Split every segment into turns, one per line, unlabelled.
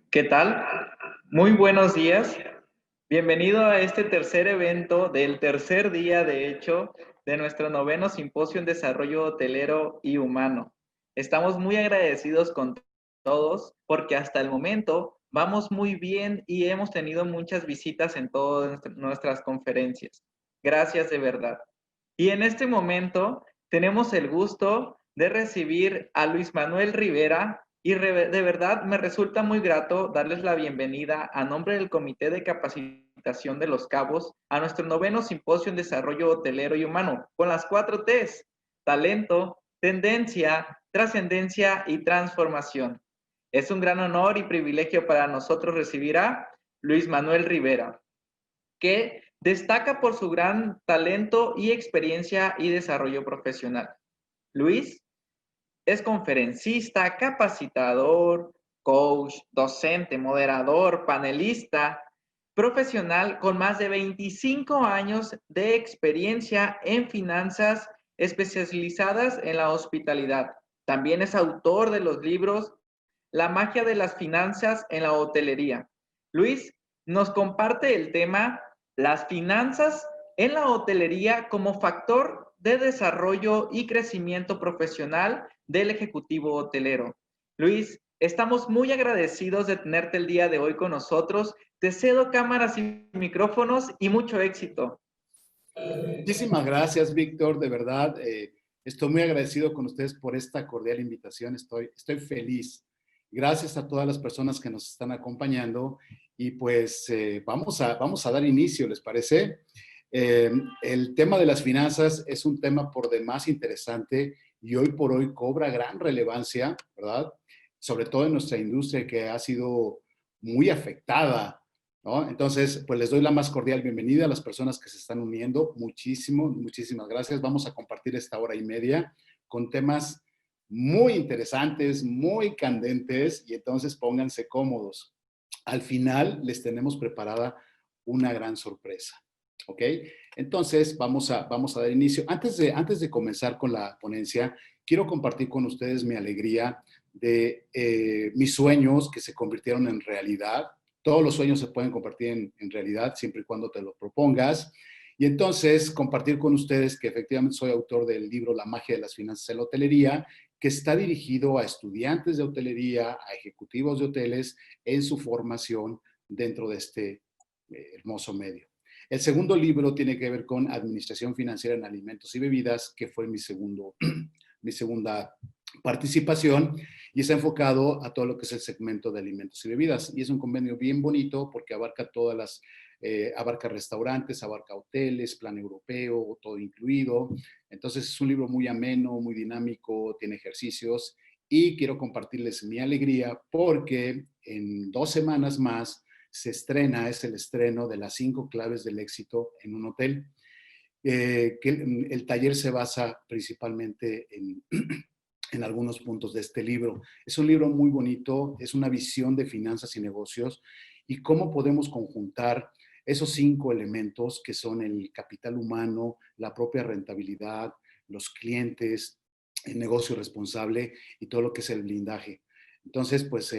¿Qué tal? Muy buenos días. Bienvenido a este tercer evento del tercer día, de hecho, de nuestro noveno Simposio en Desarrollo Hotelero y Humano. Estamos muy agradecidos con todos porque hasta el momento vamos muy bien y hemos tenido muchas visitas en todas nuestras conferencias. Gracias de verdad. Y en este momento tenemos el gusto de recibir a Luis Manuel Rivera y de verdad me resulta muy grato darles la bienvenida a nombre del Comité de Capacitación de Los Cabos a nuestro noveno Simposio en Desarrollo Hotelero y Humano con las 4 Ts: talento, tendencia, trascendencia y transformación. Es un gran honor y privilegio para nosotros recibir a Luis Manuel Rivera, que destaca por su gran talento y experiencia y desarrollo profesional. Luis es conferencista, capacitador, coach, docente, moderador, panelista, profesional con más de 25 años de experiencia en finanzas especializadas en la hospitalidad. También es autor de los libros La magia de las finanzas en la hotelería. Luis nos comparte el tema Las finanzas en la hotelería como factor de desarrollo y crecimiento profesional del ejecutivo hotelero. Luis, estamos muy agradecidos de tenerte el día de hoy con nosotros. Te cedo cámaras y micrófonos y mucho éxito.
Muchísimas gracias, Víctor. De verdad, estoy muy agradecido con ustedes por esta cordial invitación. Estoy feliz. Gracias a todas las personas que nos están acompañando y pues vamos a dar inicio, ¿les parece? El tema de las finanzas es un tema por demás interesante y hoy por hoy cobra gran relevancia, ¿verdad? Sobre todo en nuestra industria que ha sido muy afectada, ¿no? Entonces, pues les doy la más cordial bienvenida a las personas que se están uniendo. Muchísimas gracias. Vamos a compartir esta hora y media con temas muy interesantes, muy candentes y entonces pónganse cómodos. Al final les tenemos preparada una gran sorpresa. ¿Ok? Entonces, vamos a dar inicio. Antes de comenzar con la ponencia, quiero compartir con ustedes mi alegría de mis sueños que se convirtieron en realidad. Todos los sueños se pueden convertir en realidad siempre y cuando te lo propongas. Y entonces compartir con ustedes que efectivamente soy autor del libro La magia de las finanzas en la hotelería, que está dirigido a estudiantes de hotelería, a ejecutivos de hoteles en su formación dentro de este hermoso medio. El segundo libro tiene que ver con administración financiera en alimentos y bebidas, que fue mi segunda participación y está enfocado a todo lo que es el segmento de alimentos y bebidas. Y es un convenio bien bonito porque abarca abarca restaurantes, abarca hoteles, plan europeo, todo incluido. Entonces es un libro muy ameno, muy dinámico, tiene ejercicios y quiero compartirles mi alegría porque en 2 semanas más es el estreno de las 5 claves del éxito en un hotel. Que el taller se basa principalmente en algunos puntos de este libro. Es un libro muy bonito, es una visión de finanzas y negocios y cómo podemos conjuntar esos 5 elementos que son el capital humano, la propia rentabilidad, los clientes, el negocio responsable y todo lo que es el blindaje. Entonces, pues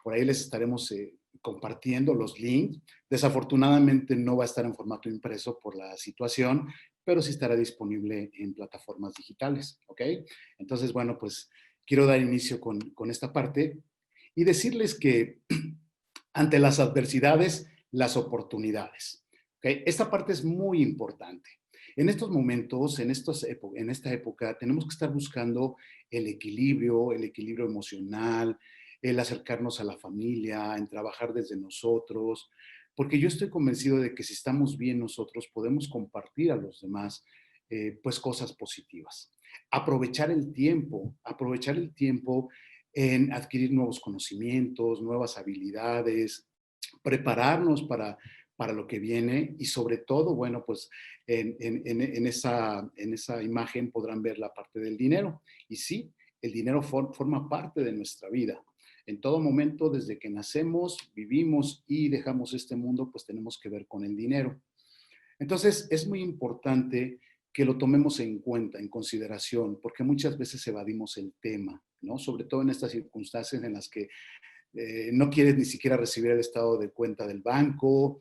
por ahí les estaremos compartiendo los links. Desafortunadamente no va a estar en formato impreso por la situación, pero sí estará disponible en plataformas digitales, ¿ok? Entonces, bueno, pues quiero dar inicio con esta parte y decirles que ante las adversidades, las oportunidades. ¿Okay? Esta parte es muy importante. En estos momentos, en esta época, tenemos que estar buscando el equilibrio emocional, el acercarnos a la familia, en trabajar desde nosotros, porque yo estoy convencido de que si estamos bien nosotros, podemos compartir a los demás pues cosas positivas. Aprovechar el tiempo en adquirir nuevos conocimientos, nuevas habilidades, prepararnos para lo que viene y sobre todo, bueno, pues en esa imagen podrán ver la parte del dinero. Y sí, el dinero forma parte de nuestra vida. En todo momento, desde que nacemos, vivimos y dejamos este mundo, pues tenemos que ver con el dinero. Entonces, es muy importante que lo tomemos en cuenta, en consideración, porque muchas veces evadimos el tema, ¿no? Sobre todo en estas circunstancias en las que no quieres ni siquiera recibir el estado de cuenta del banco,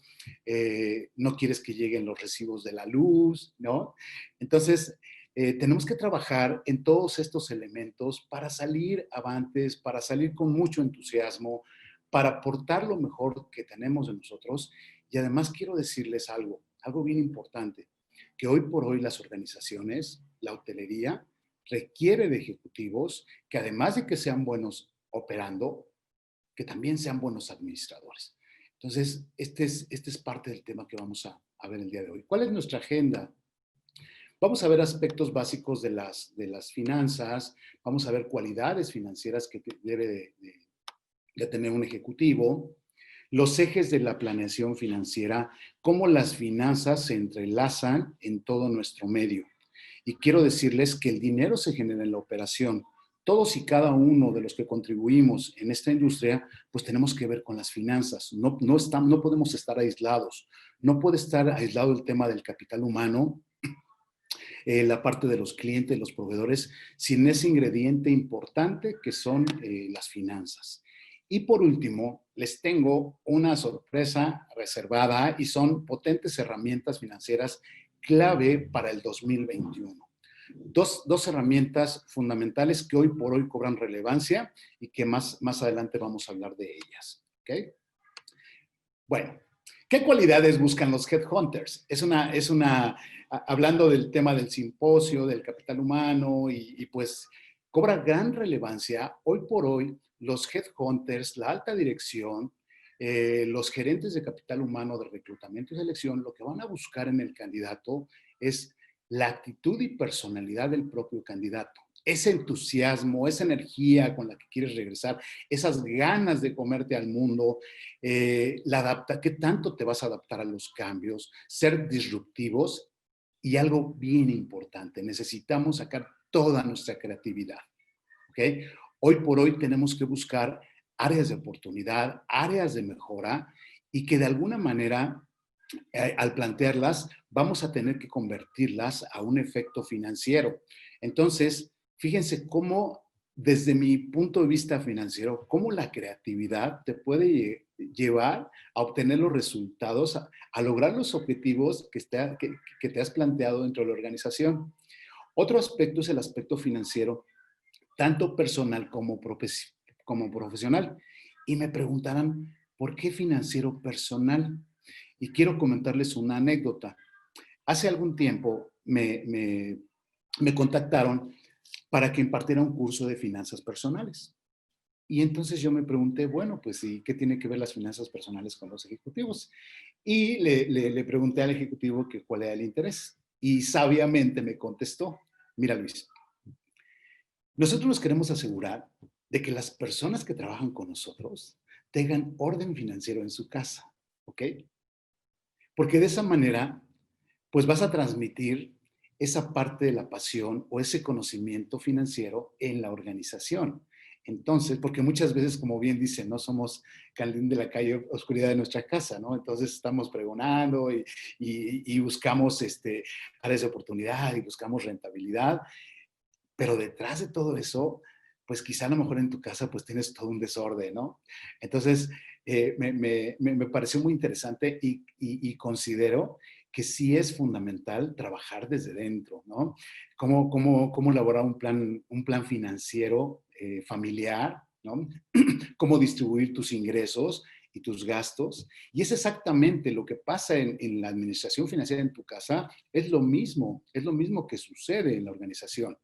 no quieres que lleguen los recibos de la luz, ¿no? Entonces, tenemos que trabajar en todos estos elementos para salir avantes, para salir con mucho entusiasmo, para aportar lo mejor que tenemos en nosotros. Y además quiero decirles algo bien importante, que hoy por hoy las organizaciones, la hotelería, requiere de ejecutivos que además de que sean buenos operando, que también sean buenos administradores. Entonces, este es parte del tema que vamos a ver el día de hoy. ¿Cuál es nuestra agenda? Vamos a ver aspectos básicos de las finanzas, vamos a ver cualidades financieras que debe de tener un ejecutivo, los ejes de la planeación financiera, cómo las finanzas se entrelazan en todo nuestro medio. Y quiero decirles que el dinero se genera en la operación. Todos y cada uno de los que contribuimos en esta industria, pues tenemos que ver con las finanzas. No podemos estar aislados. No puede estar aislado el tema del capital humano, la parte de los clientes, los proveedores, sin ese ingrediente importante que son las finanzas. Y por último, les tengo una sorpresa reservada y son potentes herramientas financieras clave para el 2021. Dos herramientas fundamentales que hoy por hoy cobran relevancia y que más adelante vamos a hablar de ellas. ¿Okay? Bueno, ¿qué cualidades buscan los headhunters? Hablando del tema del simposio, del capital humano y pues cobra gran relevancia hoy por hoy los headhunters, la alta dirección, los gerentes de capital humano de reclutamiento y selección, lo que van a buscar en el candidato es la actitud y personalidad del propio candidato. Ese entusiasmo, esa energía con la que quieres regresar, esas ganas de comerte al mundo, qué tanto te vas a adaptar a los cambios, ser disruptivos y algo bien importante, necesitamos sacar toda nuestra creatividad. ¿Okay? Hoy por hoy tenemos que buscar áreas de oportunidad, áreas de mejora y que de alguna manera al plantearlas, vamos a tener que convertirlas a un efecto financiero. Entonces, fíjense cómo, desde mi punto de vista financiero, cómo la creatividad te puede llevar a obtener los resultados, a lograr los objetivos que te has planteado dentro de la organización. Otro aspecto es el aspecto financiero, tanto personal como profesional. Y me preguntarán, ¿por qué financiero personal? Y quiero comentarles una anécdota. Hace algún tiempo me contactaron para que impartiera un curso de finanzas personales. Y entonces yo me pregunté, bueno, pues, ¿y qué tiene que ver las finanzas personales con los ejecutivos? Y le pregunté al ejecutivo que cuál era el interés. Y sabiamente me contestó, mira Luis, nosotros nos queremos asegurar de que las personas que trabajan con nosotros tengan orden financiero en su casa, ¿ok? Porque de esa manera, pues vas a transmitir esa parte de la pasión o ese conocimiento financiero en la organización. Entonces, porque muchas veces, como bien dicen, no somos caldín de la calle, oscuridad de nuestra casa, ¿no? Entonces estamos pregonando y buscamos áreas de oportunidad y buscamos rentabilidad, pero detrás de todo eso, pues quizá a lo mejor en tu casa pues tienes todo un desorden, ¿no? Entonces, me pareció muy interesante y considero que sí es fundamental trabajar desde dentro, ¿no? Cómo elaborar un plan financiero familiar, ¿no? Cómo distribuir tus ingresos y tus gastos. Y es exactamente lo que pasa en la administración financiera en tu casa, es lo mismo que sucede en la organización.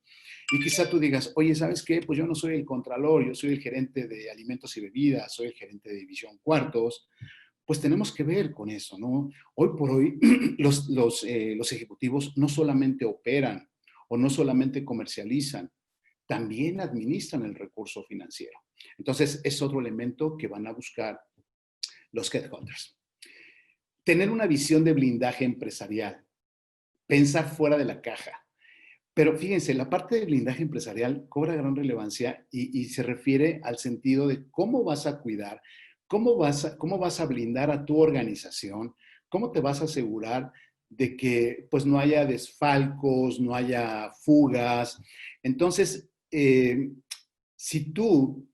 Y quizá tú digas, oye, ¿sabes qué? Pues yo no soy el contralor, yo soy el gerente de alimentos y bebidas, soy el gerente de división cuartos. Pues tenemos que ver con eso, ¿no? Hoy por hoy los ejecutivos no solamente operan o no solamente comercializan, también administran el recurso financiero. Entonces, es otro elemento que van a buscar los headhunters. Tener una visión de blindaje empresarial, pensar fuera de la caja. Pero fíjense, la parte de blindaje empresarial cobra gran relevancia y se refiere al sentido de cómo vas a cuidar, cómo vas a blindar a tu organización, cómo te vas a asegurar de que pues no haya desfalcos, no haya fugas. Entonces, si tú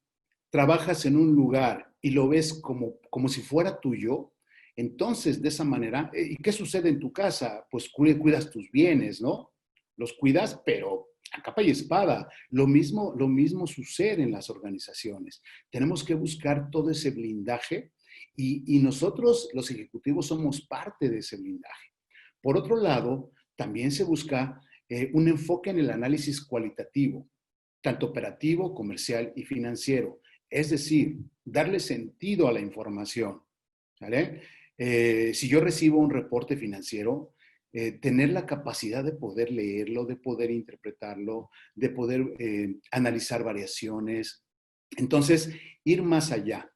trabajas en un lugar y lo ves como si fuera tuyo, entonces de esa manera, ¿y qué sucede en tu casa? Pues cuidas tus bienes, ¿no? Los cuidas, pero a capa y espada. Lo mismo sucede en las organizaciones. Tenemos que buscar todo ese blindaje y nosotros, los ejecutivos, somos parte de ese blindaje. Por otro lado, también se busca un enfoque en el análisis cualitativo, tanto operativo, comercial y financiero. Es decir, darle sentido a la información. ¿Vale? Si yo recibo un reporte financiero, tener la capacidad de poder leerlo, de poder interpretarlo, de poder analizar variaciones. Entonces, ir más allá.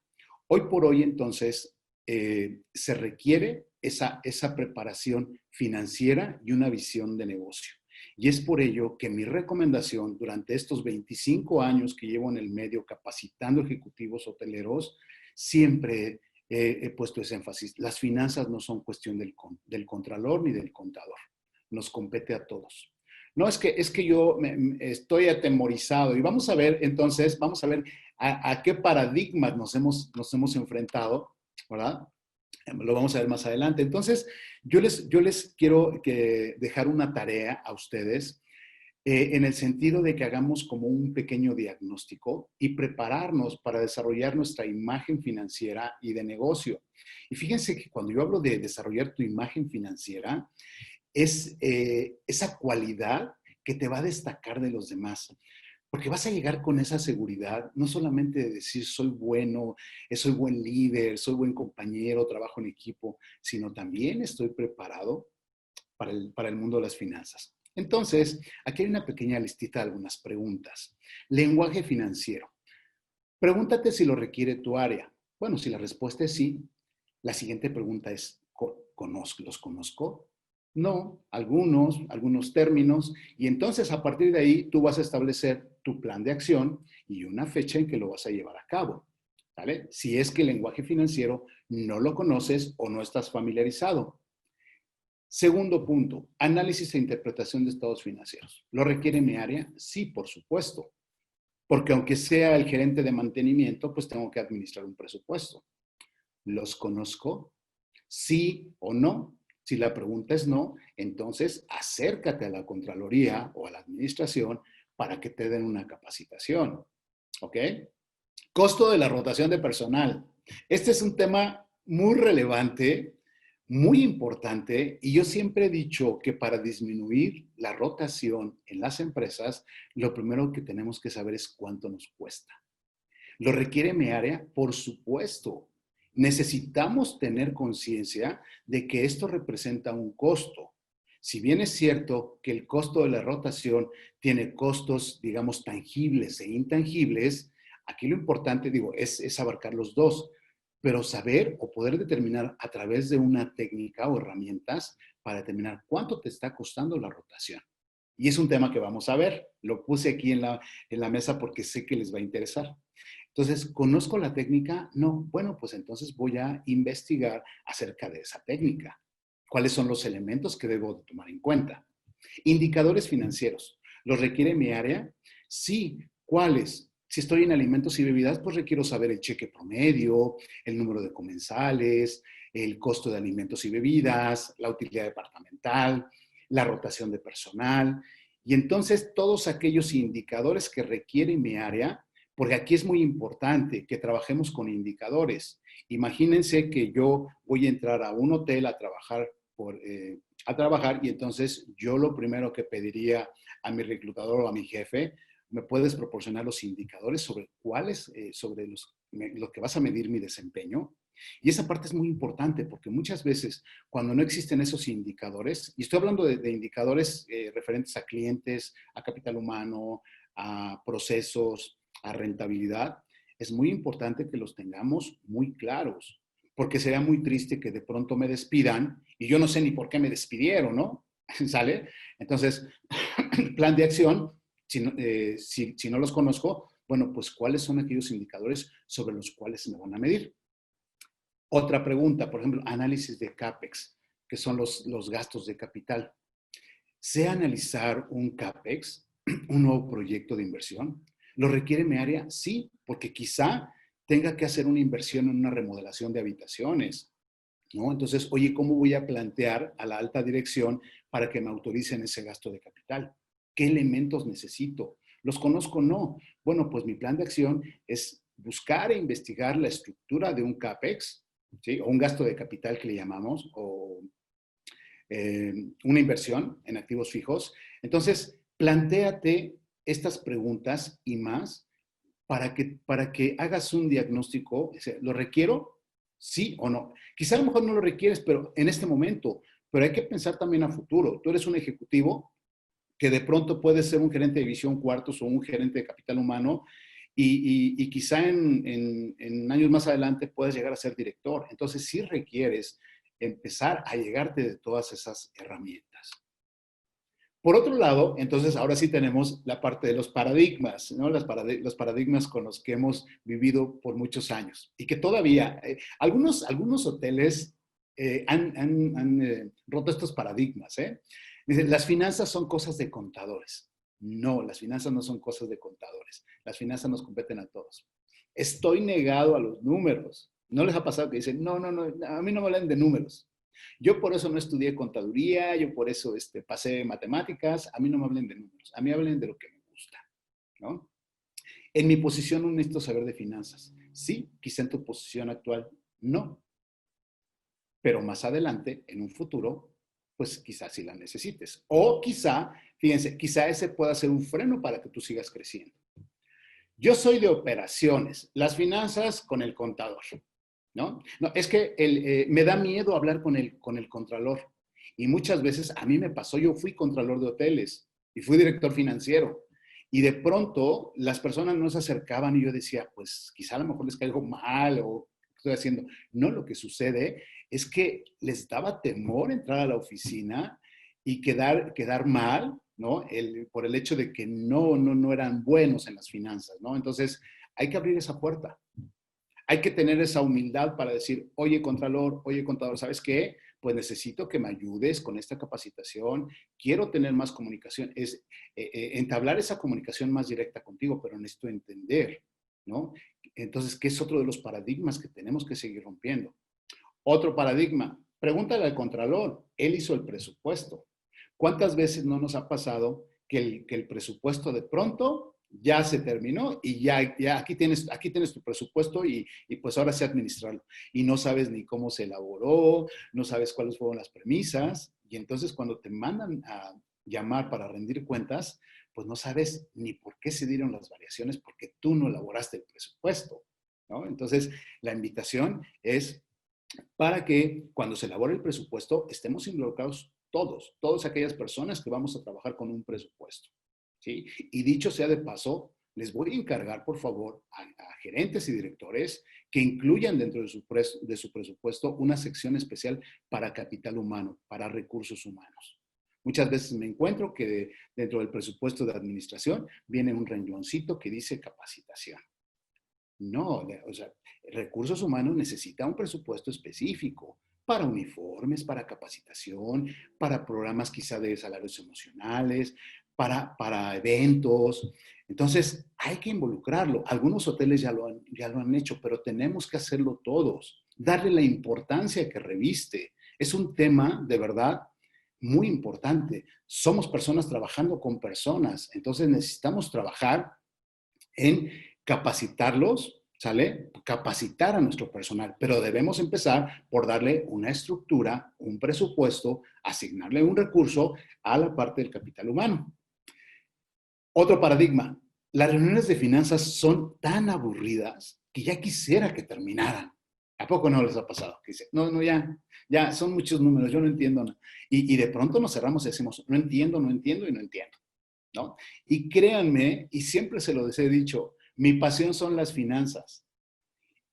Hoy por hoy, entonces, se requiere esa preparación financiera y una visión de negocio. Y es por ello que mi recomendación durante estos 25 años que llevo en el medio capacitando ejecutivos hoteleros, siempre he puesto ese énfasis. Las finanzas no son cuestión del contralor ni del contador. Nos compete a todos. No, es que yo estoy atemorizado y vamos a ver, entonces, vamos a ver a qué paradigmas nos hemos enfrentado, ¿verdad? Lo vamos a ver más adelante. Entonces, yo les quiero dejar una tarea a ustedes en el sentido de que hagamos como un pequeño diagnóstico y prepararnos para desarrollar nuestra imagen financiera y de negocio. Y fíjense que cuando yo hablo de desarrollar tu imagen financiera, es esa cualidad que te va a destacar de los demás. Porque vas a llegar con esa seguridad, no solamente de decir soy bueno, soy buen líder, soy buen compañero, trabajo en equipo, sino también estoy preparado para el mundo de las finanzas. Entonces, aquí hay una pequeña listita de algunas preguntas. Lenguaje financiero. Pregúntate si lo requiere tu área. Bueno, si la respuesta es sí, la siguiente pregunta es, ¿los conozco? No, algunos términos, y entonces a partir de ahí tú vas a establecer tu plan de acción y una fecha en que lo vas a llevar a cabo. ¿Vale? Si es que el lenguaje financiero no lo conoces o no estás familiarizado. Segundo punto, análisis e interpretación de estados financieros. ¿Lo requiere mi área? Sí, por supuesto. Porque aunque sea el gerente de mantenimiento, pues tengo que administrar un presupuesto. ¿Los conozco? ¿Sí o no? Si la pregunta es no, entonces acércate a la Contraloría o a la administración para que te den una capacitación. ¿Ok? Costo de la rotación de personal. Este es un tema muy relevante, muy importante, y yo siempre he dicho que para disminuir la rotación en las empresas, lo primero que tenemos que saber es cuánto nos cuesta. ¿Lo requiere mi área? Por supuesto. Necesitamos tener conciencia de que esto representa un costo. Si bien es cierto que el costo de la rotación tiene costos, digamos, tangibles e intangibles, aquí lo importante, digo, es abarcar los dos, pero saber o poder determinar a través de una técnica o herramientas para determinar cuánto te está costando la rotación. Y es un tema que vamos a ver. Lo puse aquí en la mesa porque sé que les va a interesar. Entonces, ¿conozco la técnica? No. Bueno, pues entonces voy a investigar acerca de esa técnica. ¿Cuáles son los elementos que debo de tomar en cuenta? Indicadores financieros. ¿Los requiere mi área? Sí. ¿Cuáles? Si estoy en alimentos y bebidas, pues requiero saber el cheque promedio, el número de comensales, el costo de alimentos y bebidas, la utilidad departamental, la rotación de personal. Y entonces todos aquellos indicadores que requiere mi área, porque aquí es muy importante que trabajemos con indicadores. Imagínense que yo voy a entrar a un hotel a trabajar a trabajar y entonces yo lo primero que pediría a mi reclutador o a mi jefe, me puedes proporcionar los indicadores sobre cuáles, sobre lo que vas a medir mi desempeño. Y esa parte es muy importante porque muchas veces cuando no existen esos indicadores, y estoy hablando de indicadores referentes a clientes, a capital humano, a procesos, a rentabilidad, es muy importante que los tengamos muy claros, porque sería muy triste que de pronto me despidan y yo no sé ni por qué me despidieron, ¿no? ¿Sale? Entonces, plan de acción, si no los conozco, bueno, pues ¿cuáles son aquellos indicadores sobre los cuales se me van a medir? Otra pregunta, por ejemplo, análisis de CAPEX, que son los gastos de capital. ¿Sé analizar un CAPEX, un nuevo proyecto de inversión? ¿Lo requiere mi área? Sí, porque quizá tenga que hacer una inversión en una remodelación de habitaciones, ¿no? Entonces, oye, ¿cómo voy a plantear a la alta dirección para que me autoricen ese gasto de capital? ¿Qué elementos necesito? ¿Los conozco? No. Bueno, pues mi plan de acción es buscar e investigar la estructura de un CAPEX, ¿sí? O un gasto de capital que le llamamos, o una inversión en activos fijos. Entonces, plantéate estas preguntas y más para que hagas un diagnóstico. ¿Lo requiero? ¿Sí o no? Quizá a lo mejor no lo requieres, pero en este momento, pero hay que pensar también a futuro. Tú eres un ejecutivo que de pronto puede ser un gerente de división cuartos o un gerente de capital humano y quizá en años más adelante puedes llegar a ser director. Entonces sí requieres empezar a llegarte de todas esas herramientas. Por otro lado, entonces ahora sí tenemos la parte de los paradigmas, ¿no? Los paradigmas con los que hemos vivido por muchos años y que todavía, algunos hoteles han roto estos paradigmas, ¿eh? Dicen, las finanzas son cosas de contadores. No, las finanzas no son cosas de contadores. Las finanzas nos competen a todos. Estoy negado a los números. ¿No les ha pasado que dicen, no, no, no, a mí no me hablan de números? Yo por eso no estudié contaduría, yo por eso pasé matemáticas, a mí no me hablen de números, a mí hablen de lo que me gusta, ¿no? En mi posición no necesito saber de finanzas. Sí, quizá en tu posición actual no, pero más adelante, en un futuro, pues quizás sí la necesites. O quizá, fíjense, quizá ese pueda ser un freno para que tú sigas creciendo. Yo soy de operaciones, las finanzas con el contador, ¿no? No, es que me da miedo hablar con el contralor. Y muchas veces a mí me pasó, yo fui contralor de hoteles y fui director financiero. Y de pronto las personas no se acercaban y yo decía, pues quizá a lo mejor les caigo mal o ¿qué estoy haciendo? No, lo que sucede es que les daba temor entrar a la oficina y quedar mal, ¿no? Por el hecho de que no eran buenos en las finanzas, ¿no? Entonces, hay que abrir esa puerta. Hay que tener esa humildad para decir, oye, contralor, oye, contador, ¿sabes qué? Pues necesito que me ayudes con esta capacitación, quiero tener más comunicación, entablar esa comunicación más directa contigo, pero necesito entender, ¿no? Entonces, ¿qué es otro de los paradigmas que tenemos que seguir rompiendo? Otro paradigma, pregúntale al contralor, él hizo el presupuesto. ¿Cuántas veces no nos ha pasado que el presupuesto de pronto ya se terminó y ya aquí tienes tu presupuesto y pues ahora sí administrarlo? Y no sabes ni cómo se elaboró, no sabes cuáles fueron las premisas y entonces cuando te mandan a llamar para rendir cuentas, pues no sabes ni por qué se dieron las variaciones porque tú no elaboraste el presupuesto, ¿no? Entonces, la invitación es para que cuando se elabore el presupuesto estemos involucrados todas aquellas personas que vamos a trabajar con un presupuesto, ¿sí? Y dicho sea de paso, les voy a encargar, por favor, a gerentes y directores que incluyan dentro de su presupuesto una sección especial para capital humano, para recursos humanos. Muchas veces me encuentro que dentro del presupuesto de administración viene un rengloncito que dice capacitación. No, o sea, recursos humanos necesita un presupuesto específico para uniformes, para capacitación, para programas quizá de salarios emocionales, para eventos. Entonces, hay que involucrarlo. Algunos hoteles ya lo han hecho, pero tenemos que hacerlo todos. Darle la importancia que reviste. Es un tema, de verdad, muy importante. Somos personas trabajando con personas. Entonces, necesitamos trabajar en capacitarlos, ¿sale? Capacitar a nuestro personal, pero debemos empezar por darle una estructura, un presupuesto, asignarle un recurso a la parte del capital humano. Otro paradigma, las reuniones de finanzas son tan aburridas que ya quisiera que terminaran. ¿A poco no les ha pasado? Que dice, no, ya son muchos números, yo no entiendo nada. Y de pronto nos cerramos y decimos, no entiendo, no entiendo y no entiendo, ¿no? Y créanme, y siempre se los he dicho, mi pasión son las finanzas.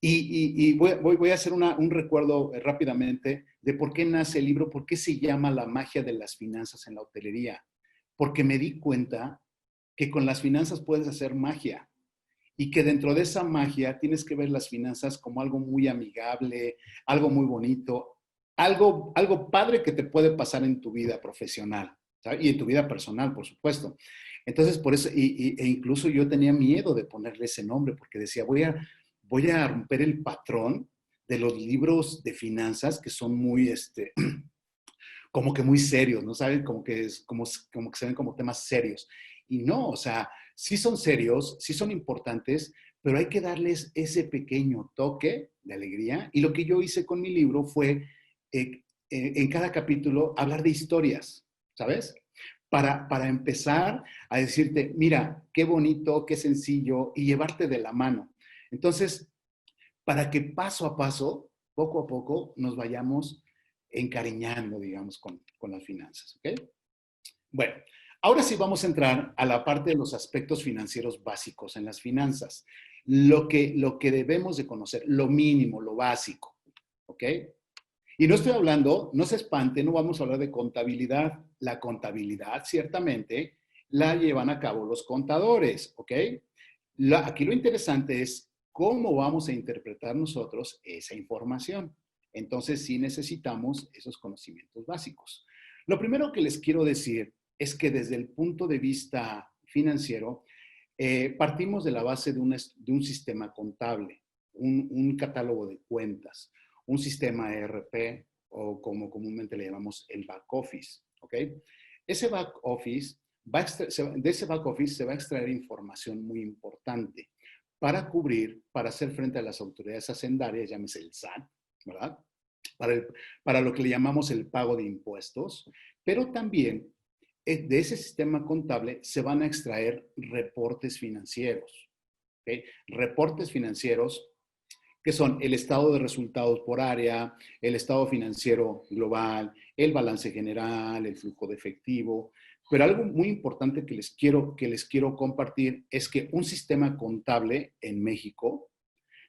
Y voy a hacer un recuerdo rápidamente de por qué nace el libro, por qué se llama La magia de las finanzas en la hotelería. Porque me di cuenta que con las finanzas puedes hacer magia y que dentro de esa magia tienes que ver las finanzas como algo muy amigable, algo muy bonito, algo padre que te puede pasar en tu vida profesional, ¿sabes? Y en tu vida personal, por supuesto. Entonces, por eso, e incluso yo tenía miedo de ponerle ese nombre, porque decía, voy a romper el patrón de los libros de finanzas que son muy, como que muy serios, ¿no saben? Como que, como que se ven como temas serios. Y no, o sea, sí son serios, sí son importantes, pero hay que darles ese pequeño toque de alegría. Y lo que yo hice con mi libro fue, en cada capítulo, hablar de historias, ¿sabes? Para empezar a decirte, mira, qué bonito, qué sencillo, y llevarte de la mano. Entonces, para que paso a paso, poco a poco, nos vayamos encariñando, digamos, con las finanzas, ¿ok? Bueno, ahora sí vamos a entrar a la parte de los aspectos financieros básicos en las finanzas. Lo que debemos de conocer, lo mínimo, lo básico, ¿ok? Y no estoy hablando, no se espante, no vamos a hablar de contabilidad. La contabilidad, ciertamente, la llevan a cabo los contadores, ¿ok? Aquí lo interesante es cómo vamos a interpretar nosotros esa información. Entonces, sí necesitamos esos conocimientos básicos. Lo primero que les quiero decir es que desde el punto de vista financiero, partimos de la base de un sistema contable, un catálogo de cuentas, un sistema ERP o como comúnmente le llamamos el back office, ¿ok? Ese back office, de ese back office se va a extraer información muy importante para cubrir, para hacer frente a las autoridades hacendarias, llámese el SAT, ¿verdad? Para lo que le llamamos el pago de impuestos, pero también de ese sistema contable se van a extraer reportes financieros, ¿ok? Reportes financieros que son el estado de resultados por área, el estado financiero global, el balance general, el flujo de efectivo. Pero algo muy importante que les quiero compartir es que un sistema contable en México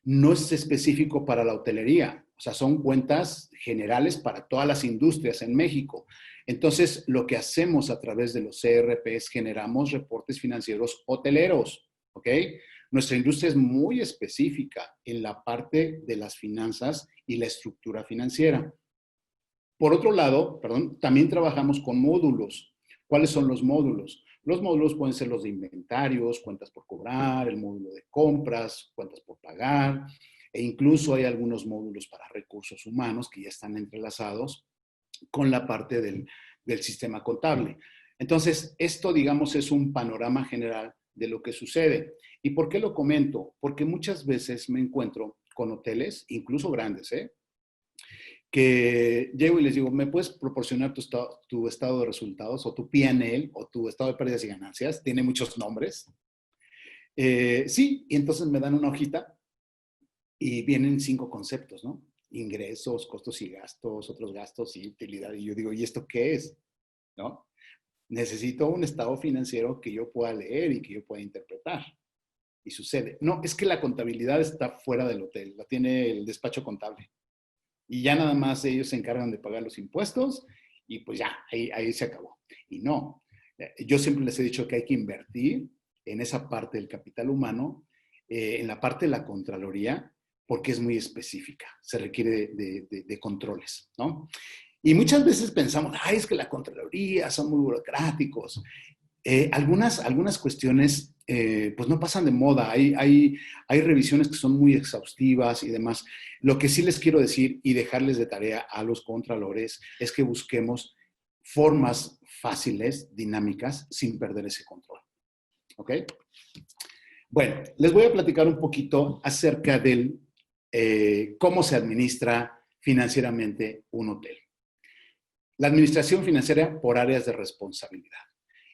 no es específico para la hotelería, o sea, son cuentas generales para todas las industrias en México. Entonces, lo que hacemos a través de los CRP es generamos reportes financieros hoteleros, ¿ok? Nuestra industria es muy específica en la parte de las finanzas y la estructura financiera. Por otro lado, perdón, también trabajamos con módulos. ¿Cuáles son los módulos? Los módulos pueden ser los de inventarios, cuentas por cobrar, el módulo de compras, cuentas por pagar, e incluso hay algunos módulos para recursos humanos que ya están entrelazados con la parte del sistema contable. Entonces, esto, digamos, es un panorama general de lo que sucede. ¿Y por qué lo comento? Porque muchas veces me encuentro con hoteles, incluso grandes, que llego y les digo, ¿me puedes proporcionar tu estado de resultados o tu P&L o tu estado de pérdidas y ganancias? Tiene muchos nombres. Sí, y entonces me dan una hojita y vienen 5 conceptos, ¿no? Ingresos, costos y gastos, otros gastos y utilidad. Y yo digo, ¿y esto qué es? ¿No? Necesito un estado financiero que yo pueda leer y que yo pueda interpretar. Y sucede. No, es que la contabilidad está fuera del hotel, la tiene el despacho contable. Y ya nada más ellos se encargan de pagar los impuestos y pues ya, ahí se acabó. Y no, yo siempre les he dicho que hay que invertir en esa parte del capital humano, en la parte de la Contraloría, porque es muy específica, se requiere de controles, ¿no? Y muchas veces pensamos, ay, es que la Contraloría son muy burocráticos. Algunas cuestiones pues no pasan de moda, hay revisiones que son muy exhaustivas y demás. Lo que sí les quiero decir y dejarles de tarea a los contralores es que busquemos formas fáciles, dinámicas, sin perder ese control. ¿Ok? Bueno, les voy a platicar un poquito acerca del cómo se administra financieramente un hotel. La administración financiera por áreas de responsabilidad.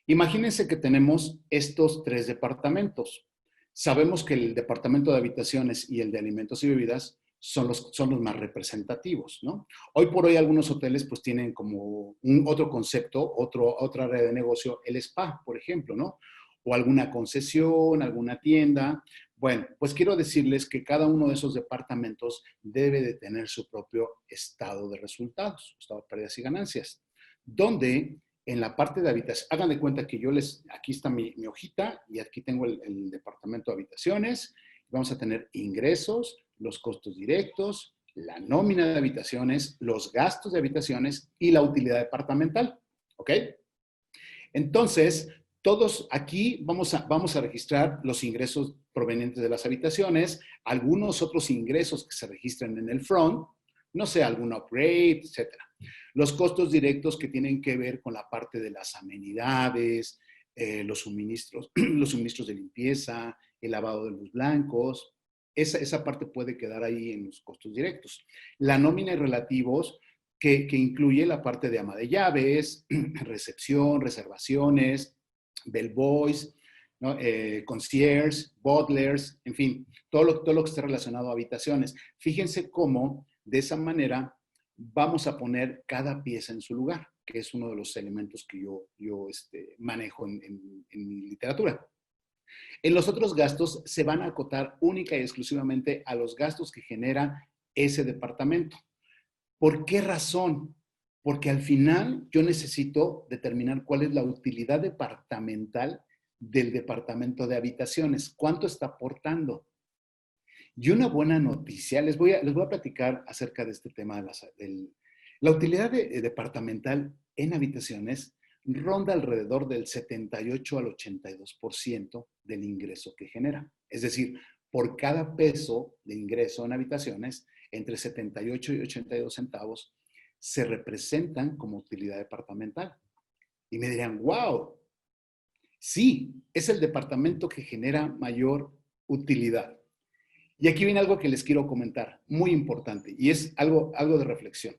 Imagínense que tenemos estos 3 departamentos. Sabemos que el departamento de habitaciones y el de alimentos y bebidas son los más representativos, ¿no? Hoy por hoy algunos hoteles pues tienen como otro concepto, otra área de negocio, el spa, por ejemplo, ¿no? O alguna concesión, alguna tienda. Bueno, pues quiero decirles que cada uno de esos departamentos debe de tener su propio estado de resultados, estado de pérdidas y ganancias, donde en la parte de habitación, hagan de cuenta que aquí está mi hojita y aquí tengo el departamento de habitaciones. Vamos a tener ingresos, los costos directos, la nómina de habitaciones, los gastos de habitaciones y la utilidad departamental. ¿Ok? Entonces, Todos aquí vamos a registrar los ingresos provenientes de las habitaciones, algunos otros ingresos que se registran en el front, no sé, algún upgrade, etcétera. Los costos directos que tienen que ver con la parte de las amenidades, los suministros, los suministros de limpieza, el lavado de los blancos. Esa parte puede quedar ahí en los costos directos. La nómina y relativos, que incluye la parte de ama de llaves, recepción, reservaciones, bellboys, ¿no? Concierge, butlers, en fin, todo lo que esté relacionado a habitaciones. Fíjense cómo de esa manera vamos a poner cada pieza en su lugar, que es uno de los elementos que yo manejo en literatura. En los otros gastos se van a acotar única y exclusivamente a los gastos que genera ese departamento. ¿Por qué razón? Porque al final yo necesito determinar cuál es la utilidad departamental del departamento de habitaciones. ¿Cuánto está aportando? Y una buena noticia, les voy a platicar acerca de este tema de la utilidad departamental en habitaciones ronda alrededor del 78 al 82% del ingreso que genera. Es decir, por cada peso de ingreso en habitaciones, entre 78 y 82 centavos se representan como utilidad departamental. Y me dirán, wow, sí, es el departamento que genera mayor utilidad. Y aquí viene algo que les quiero comentar, muy importante, y es algo de reflexión.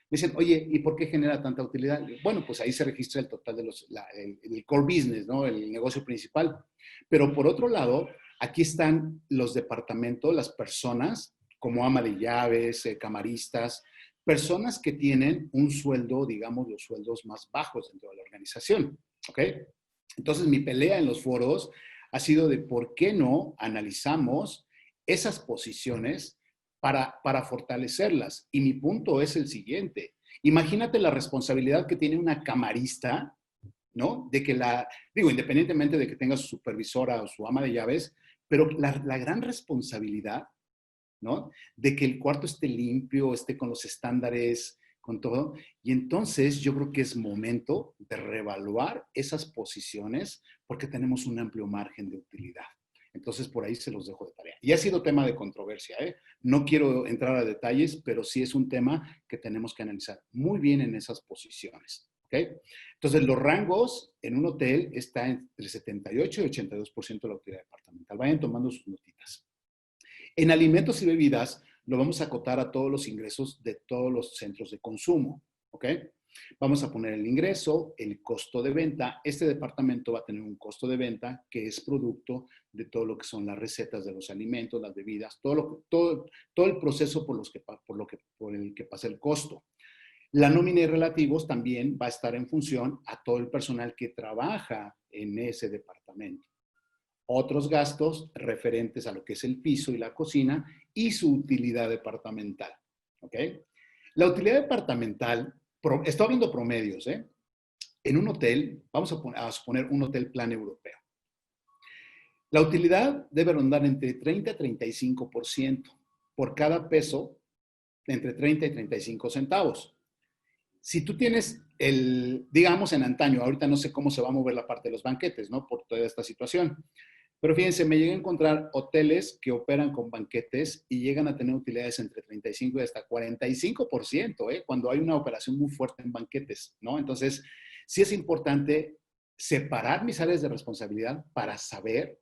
Me dicen, oye, ¿y por qué genera tanta utilidad? Bueno, pues ahí se registra el total de el core business, ¿no? El negocio principal. Pero por otro lado, aquí están los departamentos, las personas, como ama de llaves, camaristas, personas que tienen un sueldo, digamos, los sueldos más bajos dentro de la organización, ¿ok? Entonces, mi pelea en los foros ha sido de por qué no analizamos esas posiciones para fortalecerlas. Y mi punto es el siguiente. Imagínate la responsabilidad que tiene una camarista, ¿no? De que digo, independientemente de que tenga su supervisora o su ama de llaves, pero la gran responsabilidad, ¿no? De que el cuarto esté limpio, esté con los estándares, con todo. Y entonces yo creo que es momento de reevaluar esas posiciones porque tenemos un amplio margen de utilidad. Entonces, por ahí se los dejo de tarea. Y ha sido tema de controversia, ¿eh? No quiero entrar a detalles, pero sí es un tema que tenemos que analizar muy bien en esas posiciones, ¿ok? Entonces, los rangos en un hotel está entre 78 y 82% de la utilidad departamental. Vayan tomando sus notitas. En alimentos y bebidas, lo vamos a acotar a todos los ingresos de todos los centros de consumo, ¿ok? Vamos a poner el ingreso, el costo de venta. Este departamento va a tener un costo de venta que es producto de todo lo que son las recetas de los alimentos, las bebidas, todo el proceso por el que pasa el costo. La nómina y relativos también va a estar en función a todo el personal que trabaja en ese departamento. Otros gastos referentes a lo que es el piso y la cocina y su utilidad departamental, ¿ok? La utilidad departamental, estoy hablando promedios, ¿eh? En un hotel, vamos a suponer un hotel plan europeo. La utilidad debe rondar entre 30 y 35% por cada peso, entre 30 y 35 centavos. Si tú tienes digamos en antaño, ahorita no sé cómo se va a mover la parte de los banquetes, ¿no? Por toda esta situación. Pero fíjense, me llegué a encontrar hoteles que operan con banquetes y llegan a tener utilidades entre 35 y hasta 45%, cuando hay una operación muy fuerte en banquetes, ¿no? Entonces, sí es importante separar mis áreas de responsabilidad para saber,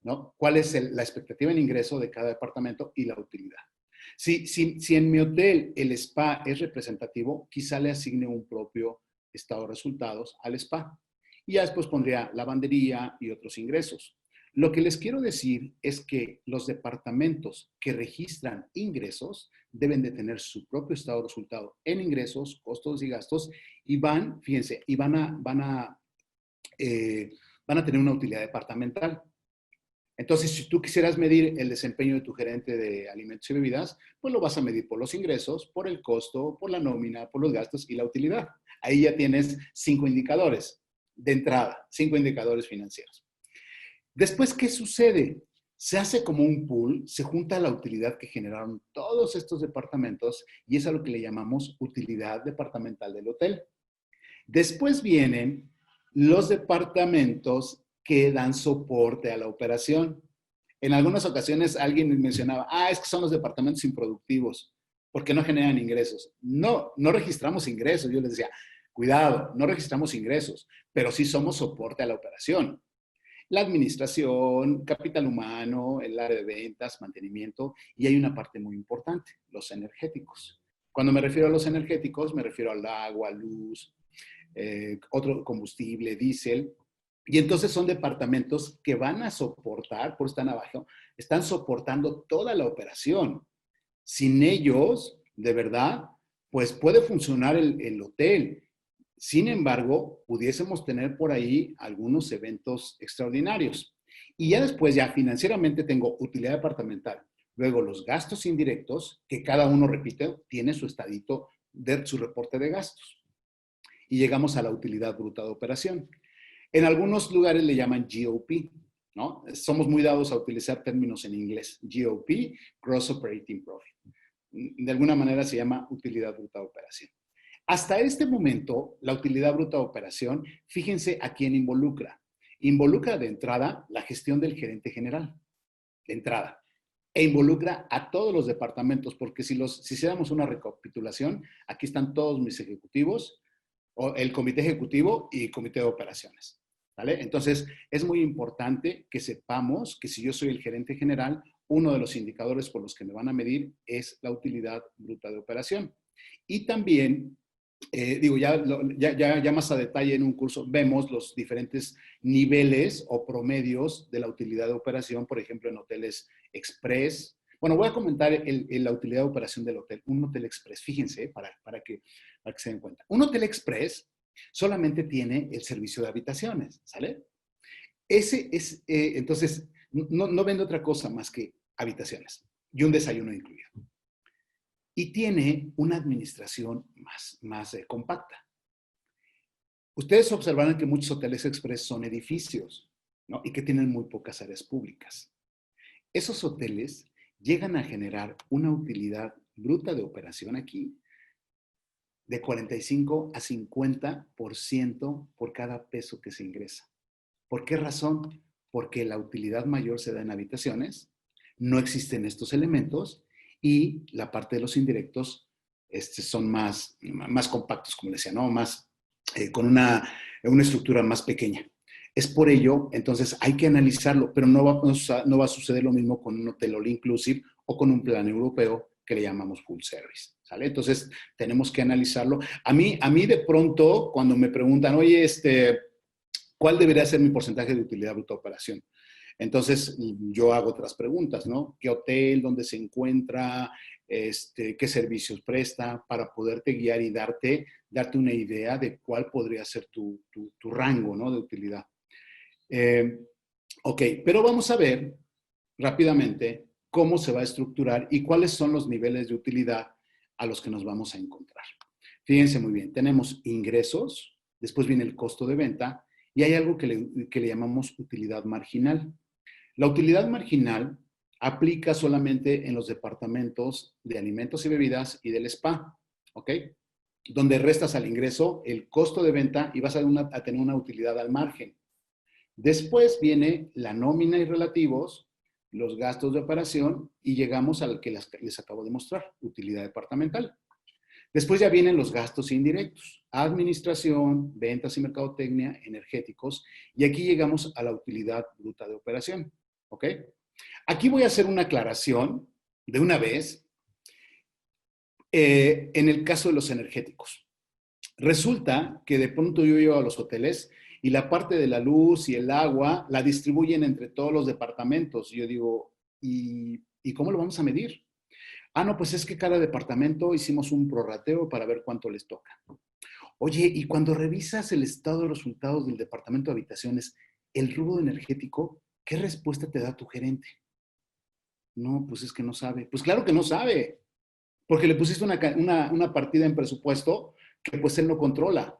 ¿no? Cuál es la expectativa en ingreso de cada departamento y la utilidad. Si en mi hotel el spa es representativo, quizá le asigne un propio estado de resultados al spa. Y ya después pondría lavandería y otros ingresos. Lo que les quiero decir es que los departamentos que registran ingresos deben de tener su propio estado de resultado en ingresos, costos y gastos y fíjense, y van a tener una utilidad departamental. Entonces, si tú quisieras medir el desempeño de tu gerente de alimentos y bebidas, pues lo vas a medir por los ingresos, por el costo, por la nómina, por los gastos y la utilidad. Ahí ya tienes 5 indicadores de entrada, 5 indicadores financieros. Después, ¿qué sucede? Se hace como un pool, se junta la utilidad que generaron todos estos departamentos y es a lo que le llamamos utilidad departamental del hotel. Después vienen los departamentos que dan soporte a la operación. En algunas ocasiones alguien mencionaba, es que son los departamentos improductivos, porque no generan ingresos. No, no registramos ingresos. Yo les decía, cuidado, no registramos ingresos, pero sí somos soporte a la operación. La administración, capital humano, el área de ventas, mantenimiento, y hay una parte muy importante, los energéticos. Cuando me refiero a los energéticos, me refiero al agua, luz, otro combustible, diésel, y entonces son departamentos que van a soportar, por estar abajo, están soportando toda la operación. Sin ellos, de verdad, pues puede funcionar el hotel. Sin embargo, pudiésemos tener por ahí algunos eventos extraordinarios. Y ya después, ya financieramente tengo utilidad departamental. Luego los gastos indirectos, que cada uno, repite, tiene su estadito de su reporte de gastos. Y llegamos a la utilidad bruta de operación. En algunos lugares le llaman GOP, ¿no? Somos muy dados a utilizar términos en inglés. GOP, Gross Operating Profit. De alguna manera se llama utilidad bruta de operación. Hasta este momento, la utilidad bruta de operación, fíjense a quién involucra. Involucra de entrada la gestión del gerente general, de entrada. E involucra a todos los departamentos, porque si hiciéramos una recapitulación, aquí están todos mis ejecutivos, el comité ejecutivo y comité de operaciones. ¿Vale? Entonces, es muy importante que sepamos que si yo soy el gerente general, uno de los indicadores por los que me van a medir es la utilidad bruta de operación. Y también, ya más a detalle en un curso, vemos los diferentes niveles o promedios de la utilidad de operación, por ejemplo, en hoteles express. Bueno, voy a comentar la utilidad de operación del hotel. Un hotel express, fíjense, para que se den cuenta. Un hotel express solamente tiene el servicio de habitaciones, ¿sale? Entonces, no vende otra cosa más que habitaciones y un desayuno incluido. Y tiene una administración más compacta. Ustedes observarán que muchos hoteles express son edificios, ¿no? Y que tienen muy pocas áreas públicas. Esos hoteles llegan a generar una utilidad bruta de operación aquí de 45 a 50% por cada peso que se ingresa. ¿Por qué razón? Porque la utilidad mayor se da en habitaciones, no existen estos elementos y la parte de los indirectos son más compactos, como decía, ¿no? Con una estructura más pequeña. Es por ello, entonces, hay que analizarlo, pero no va a suceder lo mismo con un hotel all inclusive o con un plan europeo que le llamamos full service, ¿sale? Entonces, tenemos que analizarlo. A mí de pronto, cuando me preguntan, oye, ¿cuál debería ser mi porcentaje de utilidad bruta de operación? Entonces, yo hago otras preguntas, ¿no? ¿Qué hotel? ¿Dónde se encuentra? ¿Qué servicios presta? Para poderte guiar y darte una idea de cuál podría ser tu rango, ¿no? De utilidad. Ok, pero vamos a ver rápidamente cómo se va a estructurar y cuáles son los niveles de utilidad a los que nos vamos a encontrar. Fíjense muy bien, tenemos ingresos, después viene el costo de venta y hay algo que le llamamos utilidad marginal. La utilidad marginal aplica solamente en los departamentos de alimentos y bebidas y del spa, ¿ok? Donde restas al ingreso el costo de venta y vas a tener una utilidad al margen. Después viene la nómina y relativos, los gastos de operación y llegamos al que les acabo de mostrar, utilidad departamental. Después ya vienen los gastos indirectos, administración, ventas y mercadotecnia, energéticos, y aquí llegamos a la utilidad bruta de operación, ¿ok? Aquí voy a hacer una aclaración de una vez en el caso de los energéticos. Resulta que de pronto yo llego a los hoteles y la parte de la luz y el agua la distribuyen entre todos los departamentos. Yo digo, ¿y cómo lo vamos a medir? No, pues es que cada departamento hicimos un prorrateo para ver cuánto les toca. Oye, y cuando revisas el estado de resultados del departamento de habitaciones, el rubro energético, ¿qué respuesta te da tu gerente? No, pues es que no sabe. Pues claro que no sabe, porque le pusiste una partida en presupuesto que pues él no controla.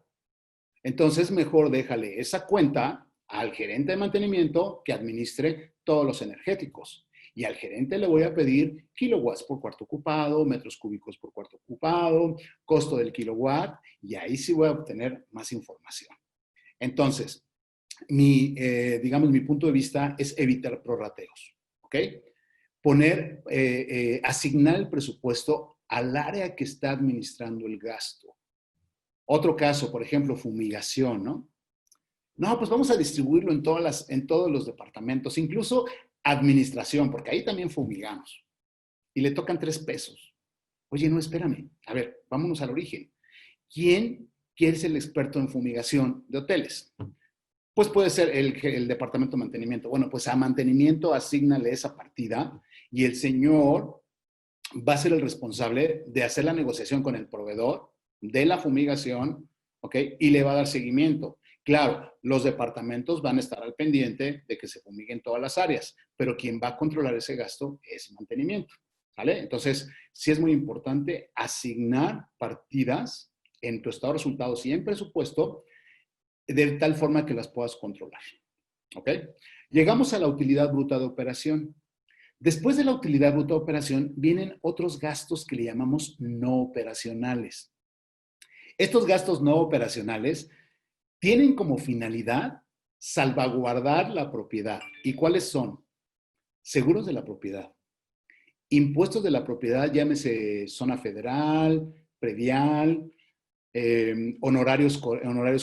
Entonces, mejor déjale esa cuenta al gerente de mantenimiento que administre todos los energéticos. Y al gerente le voy a pedir kilowatts por cuarto ocupado, metros cúbicos por cuarto ocupado, costo del kilowatt, y ahí sí voy a obtener más información. Entonces, digamos, mi punto de vista es evitar prorrateos, ¿ok? Asignar el presupuesto al área que está administrando el gasto. Otro caso, por ejemplo, fumigación, ¿no? No, pues vamos a distribuirlo en todos los departamentos, incluso administración, porque ahí también fumigamos. Y le tocan 3 pesos. Oye, no, espérame. A ver, vámonos al origen. ¿Quién quiere ser el experto en fumigación de hoteles? Pues puede ser el departamento de mantenimiento. Bueno, pues a mantenimiento asígnale esa partida y el señor va a ser el responsable de hacer la negociación con el proveedor de la fumigación, ¿ok? Y le va a dar seguimiento. Claro, los departamentos van a estar al pendiente de que se fumiguen todas las áreas, pero quien va a controlar ese gasto es mantenimiento, ¿vale? Entonces, sí es muy importante asignar partidas en tu estado de resultados y en presupuesto de tal forma que las puedas controlar, ¿ok? Llegamos a la utilidad bruta de operación. Después de la utilidad bruta de operación, vienen otros gastos que le llamamos no operacionales. Estos gastos no operacionales tienen como finalidad salvaguardar la propiedad. ¿Y cuáles son? Seguros de la propiedad, impuestos de la propiedad, llámese zona federal, predial, honorarios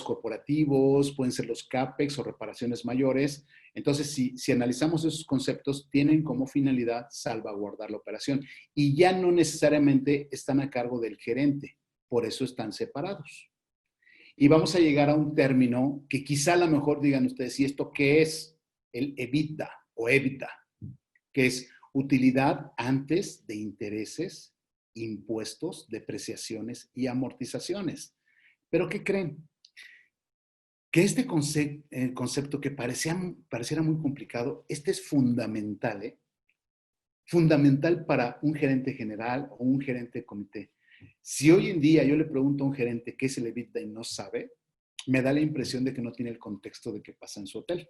corporativos, pueden ser los CAPEX o reparaciones mayores. Entonces, si analizamos esos conceptos, tienen como finalidad salvaguardar la operación y ya no necesariamente están a cargo del gerente, por eso están separados. Y vamos a llegar a un término que quizá a lo mejor digan ustedes, ¿y esto qué es? El EBITDA o EBITDA, que es utilidad antes de intereses, impuestos, depreciaciones y amortizaciones. ¿Pero qué creen? Que este concepto que pareciera muy complicado, este es fundamental, ¿eh? Fundamental para un gerente general o un gerente de comité. Si hoy en día yo le pregunto a un gerente qué es el EBITDA y no sabe, me da la impresión de que no tiene el contexto de qué pasa en su hotel.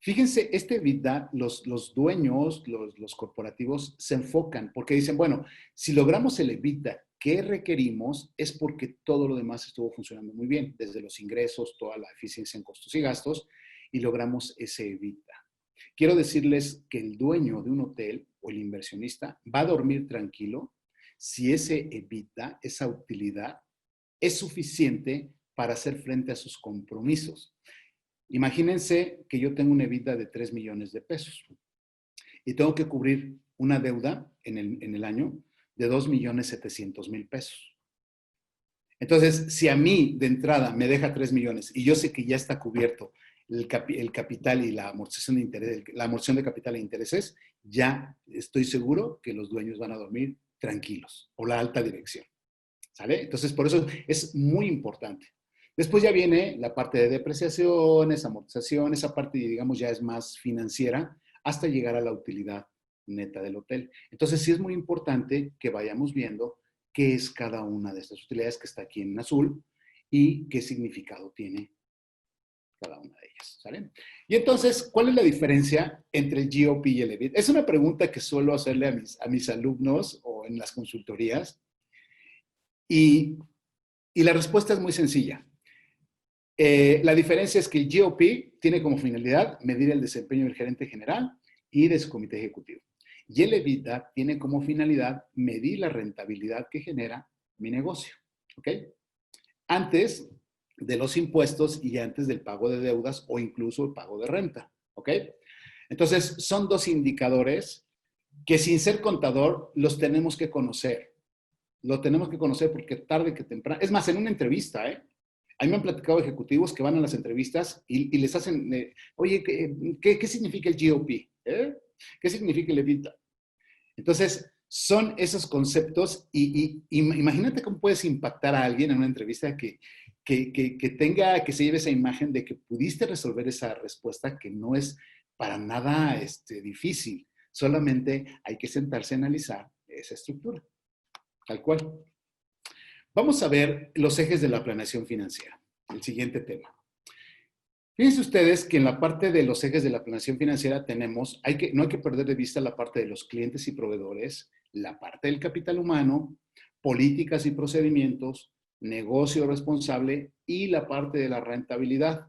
Fíjense, este EBITDA, los dueños, los corporativos se enfocan porque dicen, bueno, si logramos el EBITDA que requerimos es porque todo lo demás estuvo funcionando muy bien, desde los ingresos, toda la eficiencia en costos y gastos, y logramos ese EBITDA. Quiero decirles que el dueño de un hotel o el inversionista va a dormir tranquilo si ese EBITDA, esa utilidad, es suficiente para hacer frente a sus compromisos. Imagínense que yo tengo una EBITDA de 3 millones de pesos y tengo que cubrir una deuda en el año de 2.700.000 pesos. Entonces, si a mí de entrada me deja 3 millones y yo sé que ya está cubierto el capital y la amortización de interés, la amortización de capital e intereses, ya estoy seguro que los dueños van a dormir tranquilos o la alta dirección. ¿Sale? Entonces, por eso es muy importante. Después ya viene la parte de depreciaciones, amortización, esa parte, digamos, ya es más financiera hasta llegar a la utilidad neta del hotel. Entonces, sí es muy importante que vayamos viendo qué es cada una de estas utilidades que está aquí en azul y qué significado tiene cada una de ellas. ¿Sale? Y entonces, ¿cuál es la diferencia entre el GOP y el EBITDA? Es una pregunta que suelo hacerle a mis alumnos o en las consultorías. Y la respuesta es muy sencilla. La diferencia es que el GOP tiene como finalidad medir el desempeño del gerente general y de su comité ejecutivo. Y el EBITDA tiene como finalidad medir la rentabilidad que genera mi negocio. ¿Ok? Antes de los impuestos y antes del pago de deudas o incluso el pago de renta. ¿Ok? Entonces, son dos indicadores que sin ser contador los tenemos que conocer. Lo tenemos que conocer porque tarde que temprano, es más, en una entrevista, a mí me han platicado ejecutivos que van a las entrevistas y les hacen, oye, ¿qué significa el GOP? ¿Qué significa el EBITDA? Entonces, son esos conceptos y imagínate cómo puedes impactar a alguien en una entrevista que se lleve esa imagen de que pudiste resolver esa respuesta que no es para nada difícil. Solamente hay que sentarse a analizar esa estructura. Tal cual. Vamos a ver los ejes de la planeación financiera, el siguiente tema. Fíjense ustedes que en la parte de los ejes de la planeación financiera tenemos, no hay que perder de vista la parte de los clientes y proveedores, la parte del capital humano, políticas y procedimientos, negocio responsable y la parte de la rentabilidad.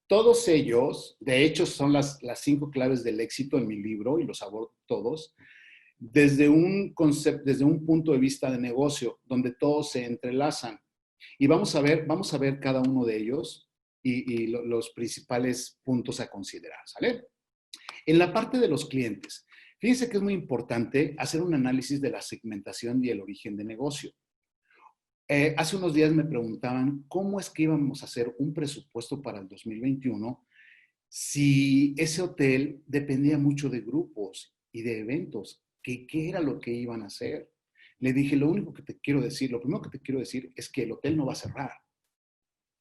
Todos ellos, de hecho, son las 5 claves del éxito en mi libro y los abordo todos, desde un concepto, desde un punto de vista de negocio, donde todos se entrelazan. Y vamos a ver cada uno de ellos y los principales puntos a considerar, ¿sale? En la parte de los clientes, fíjense que es muy importante hacer un análisis de la segmentación y el origen de negocio. Hace unos días me preguntaban cómo es que íbamos a hacer un presupuesto para el 2021 si ese hotel dependía mucho de grupos y de eventos. ¿Qué era lo que iban a hacer? Le dije, lo único que te quiero decir, lo primero que te quiero decir es que el hotel no va a cerrar.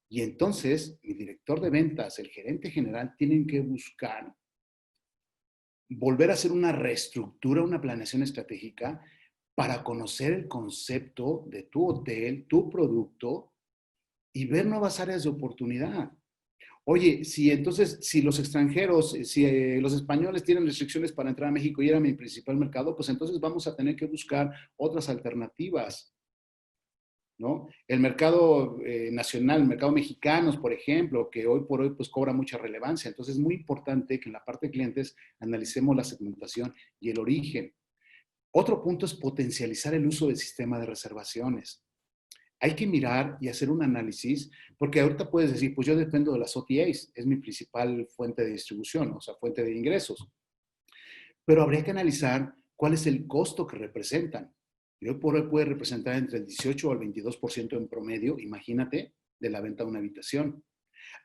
Y entonces, mi director de ventas, el gerente general, tienen que buscar volver a hacer una reestructura, una planeación estratégica para conocer el concepto de tu hotel, tu producto y ver nuevas áreas de oportunidad. Oye, si entonces, si los extranjeros, si los españoles tienen restricciones para entrar a México y era mi principal mercado, pues entonces vamos a tener que buscar otras alternativas, ¿no? El mercado nacional, el mercado mexicano, por ejemplo, que hoy por hoy pues cobra mucha relevancia. Entonces es muy importante que en la parte de clientes analicemos la segmentación y el origen. Otro punto es potencializar el uso del sistema de reservaciones. Hay que mirar y hacer un análisis, porque ahorita puedes decir, pues yo dependo de las OTAs, es mi principal fuente de distribución, o sea, fuente de ingresos. Pero habría que analizar cuál es el costo que representan. Y hoy por hoy puede representar entre el 18 al 22% en promedio, imagínate, de la venta de una habitación.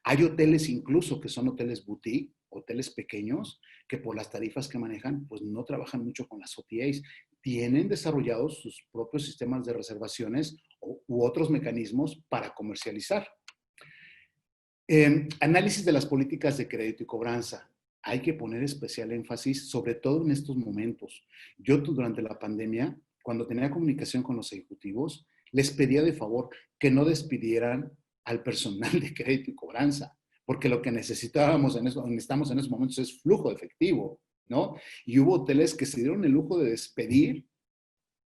Hay hoteles incluso que son hoteles boutique, hoteles pequeños, que por las tarifas que manejan, pues no trabajan mucho con las OTAs. Tienen desarrollados sus propios sistemas de reservaciones u otros mecanismos para comercializar. Análisis de las políticas de crédito y cobranza. Hay que poner especial énfasis, sobre todo en estos momentos. Yo durante la pandemia, cuando tenía comunicación con los ejecutivos, les pedía de favor que no despidieran al personal de crédito y cobranza, porque lo que necesitábamos necesitamos en esos momentos es flujo de efectivo, ¿no? Y hubo hoteles que se dieron el lujo de despedir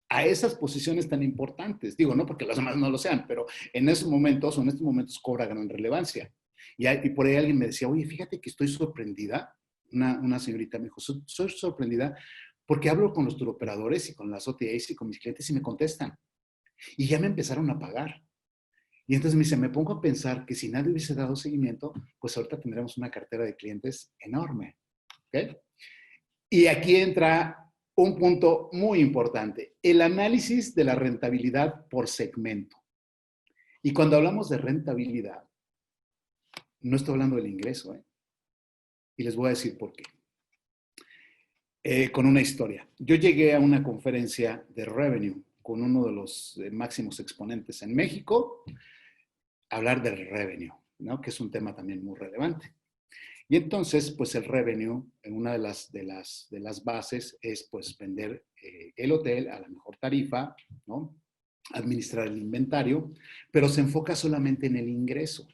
a esas posiciones tan importantes. Digo, no porque las demás no lo sean, pero en esos momentos o en estos momentos cobra gran relevancia. Y por ahí alguien me decía, oye, fíjate que estoy sorprendida. Una señorita me dijo, soy sorprendida porque hablo con los turoperadores y con las OTAs y con mis clientes y me contestan. Y ya me empezaron a pagar. Y entonces me dice, me pongo a pensar que si nadie hubiese dado seguimiento, pues ahorita tendremos una cartera de clientes enorme. ¿Okay? Y aquí entra un punto muy importante, el análisis de la rentabilidad por segmento. Y cuando hablamos de rentabilidad, no estoy hablando del ingreso, ¿eh? Y les voy a decir por qué. Con una historia. Yo llegué a una conferencia de revenue con uno de los máximos exponentes en México, a hablar del revenue, ¿no? Que es un tema también muy relevante. Y entonces, pues el revenue, en una de las bases es pues vender el hotel a la mejor tarifa, ¿no? Administrar el inventario, pero se enfoca solamente en el ingreso.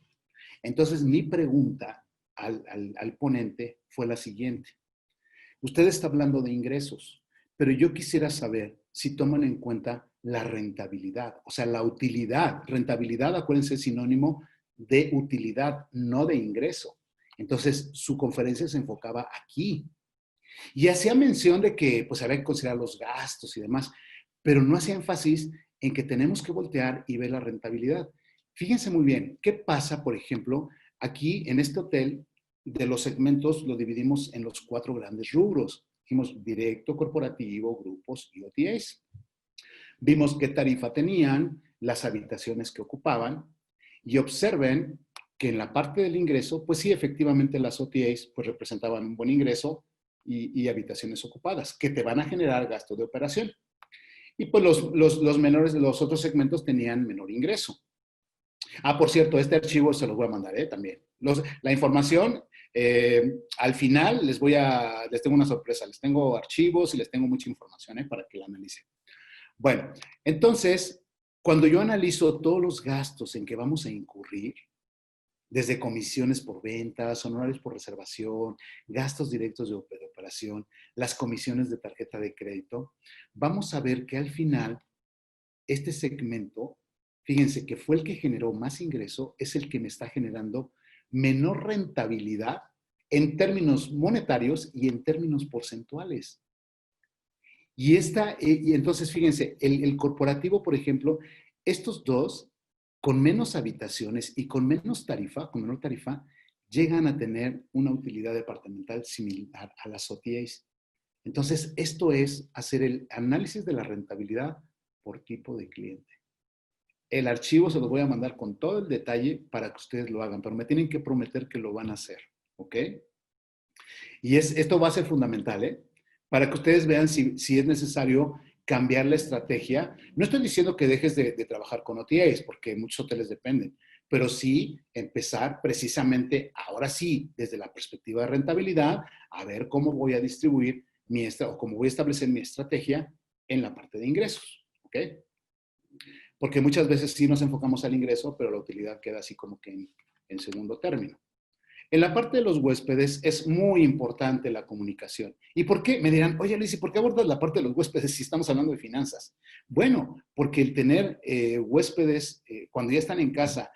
Entonces, mi pregunta al ponente fue la siguiente. Usted está hablando de ingresos, pero yo quisiera saber si toman en cuenta la rentabilidad, o sea, la utilidad. Rentabilidad, acuérdense, es sinónimo de utilidad, no de ingreso. Entonces, su conferencia se enfocaba aquí. Y hacía mención de que pues había que considerar los gastos y demás, pero no hacía énfasis en que tenemos que voltear y ver la rentabilidad. Fíjense muy bien, ¿qué pasa, por ejemplo, aquí en este hotel? De los segmentos lo dividimos en los 4 grandes rubros. Dijimos directo, corporativo, grupos y OTAs. Vimos qué tarifa tenían, las habitaciones que ocupaban y observen que en la parte del ingreso, pues sí, efectivamente las OTAs pues representaban un buen ingreso y habitaciones ocupadas, que te van a generar gasto de operación. Y pues los menores de los otros segmentos tenían menor ingreso. Ah, por cierto, este archivo se los voy a mandar también. La información, al final les tengo una sorpresa, les tengo archivos y les tengo mucha información para que la analicen. Bueno, entonces, cuando yo analizo todos los gastos en que vamos a incurrir, desde comisiones por ventas, honorarios por reservación, gastos directos de operación, las comisiones de tarjeta de crédito, vamos a ver que al final este segmento fíjense que fue el que generó más ingreso, es el que me está generando menor rentabilidad en términos monetarios y en términos porcentuales. Y entonces, fíjense, el corporativo, por ejemplo, estos dos, con menos habitaciones y con menos tarifa, con menor tarifa, llegan a tener una utilidad departamental similar a las OTAs. Entonces, esto es hacer el análisis de la rentabilidad por tipo de cliente. El archivo se lo voy a mandar con todo el detalle para que ustedes lo hagan, pero me tienen que prometer que lo van a hacer, ¿ok? Y esto va a ser fundamental, ¿eh? Para que ustedes vean si es necesario cambiar la estrategia. No estoy diciendo que dejes de trabajar con OTAs, porque muchos hoteles dependen, pero sí empezar precisamente, ahora sí, desde la perspectiva de rentabilidad, a ver cómo voy a distribuir o cómo voy a establecer mi estrategia en la parte de ingresos, ¿ok? Porque muchas veces sí nos enfocamos al ingreso, pero la utilidad queda así como que en segundo término. En la parte de los huéspedes es muy importante la comunicación. ¿Y por qué? Me dirán, oye Luis, ¿y por qué abordas la parte de los huéspedes si estamos hablando de finanzas? Bueno, porque el tener huéspedes cuando ya están en casa,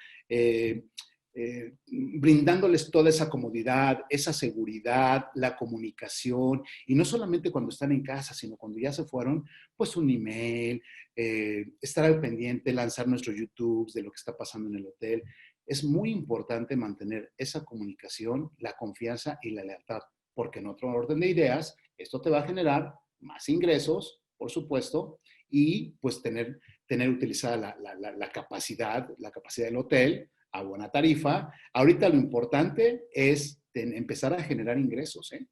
brindándoles toda esa comodidad, esa seguridad, la comunicación, y no solamente cuando están en casa, sino cuando ya se fueron, pues un email, estar al pendiente, lanzar nuestro YouTube de lo que está pasando en el hotel. Es muy importante mantener esa comunicación, la confianza y la lealtad, porque en otro orden de ideas, esto te va a generar más ingresos, por supuesto, y pues tener utilizada la capacidad del hotel a buena tarifa. Ahorita lo importante es empezar a generar ingresos, ¿eh?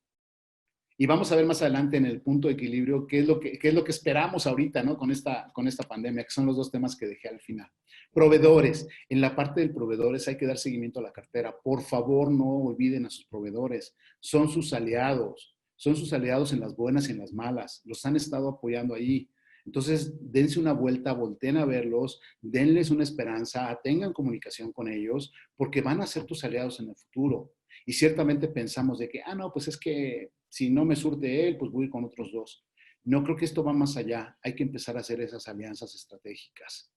Y vamos a ver más adelante en el punto de equilibrio qué es lo que esperamos ahorita, ¿no? Con esta pandemia, que son los dos temas que dejé al final. Proveedores. En la parte de proveedores hay que dar seguimiento a la cartera. Por favor, no olviden a sus proveedores. Son sus aliados. Son sus aliados en las buenas y en las malas. Los han estado apoyando ahí. Entonces, dense una vuelta, volteen a verlos, denles una esperanza, tengan comunicación con ellos, porque van a ser tus aliados en el futuro. Y ciertamente pensamos de que, no, pues es que si no me surte él, pues voy a ir con otros dos. No, creo que esto va más allá. Hay que empezar a hacer esas alianzas estratégicas.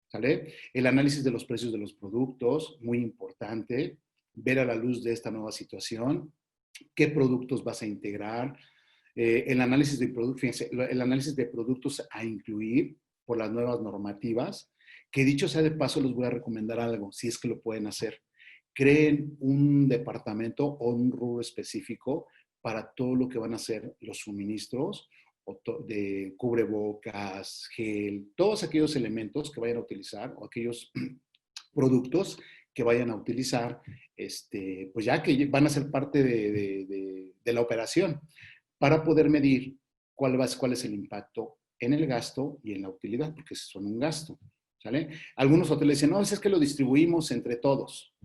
¿Sale? El análisis de los precios de los productos, muy importante. Ver a la luz de esta nueva situación, qué productos vas a integrar. El análisis de productos, fíjense, el análisis de productos a incluir por las nuevas normativas, que dicho sea de paso, les voy a recomendar algo, si es que lo pueden hacer. Creen un departamento o un rubro específico para todo lo que van a ser los suministros de cubrebocas, gel, todos aquellos elementos que vayan a utilizar o aquellos productos que vayan a utilizar, pues ya que van a ser parte de la operación, para poder medir cuál es el impacto en el gasto y en la utilidad, porque son un gasto, ¿sale? Algunos hoteles dicen, no, es que lo distribuimos entre todos.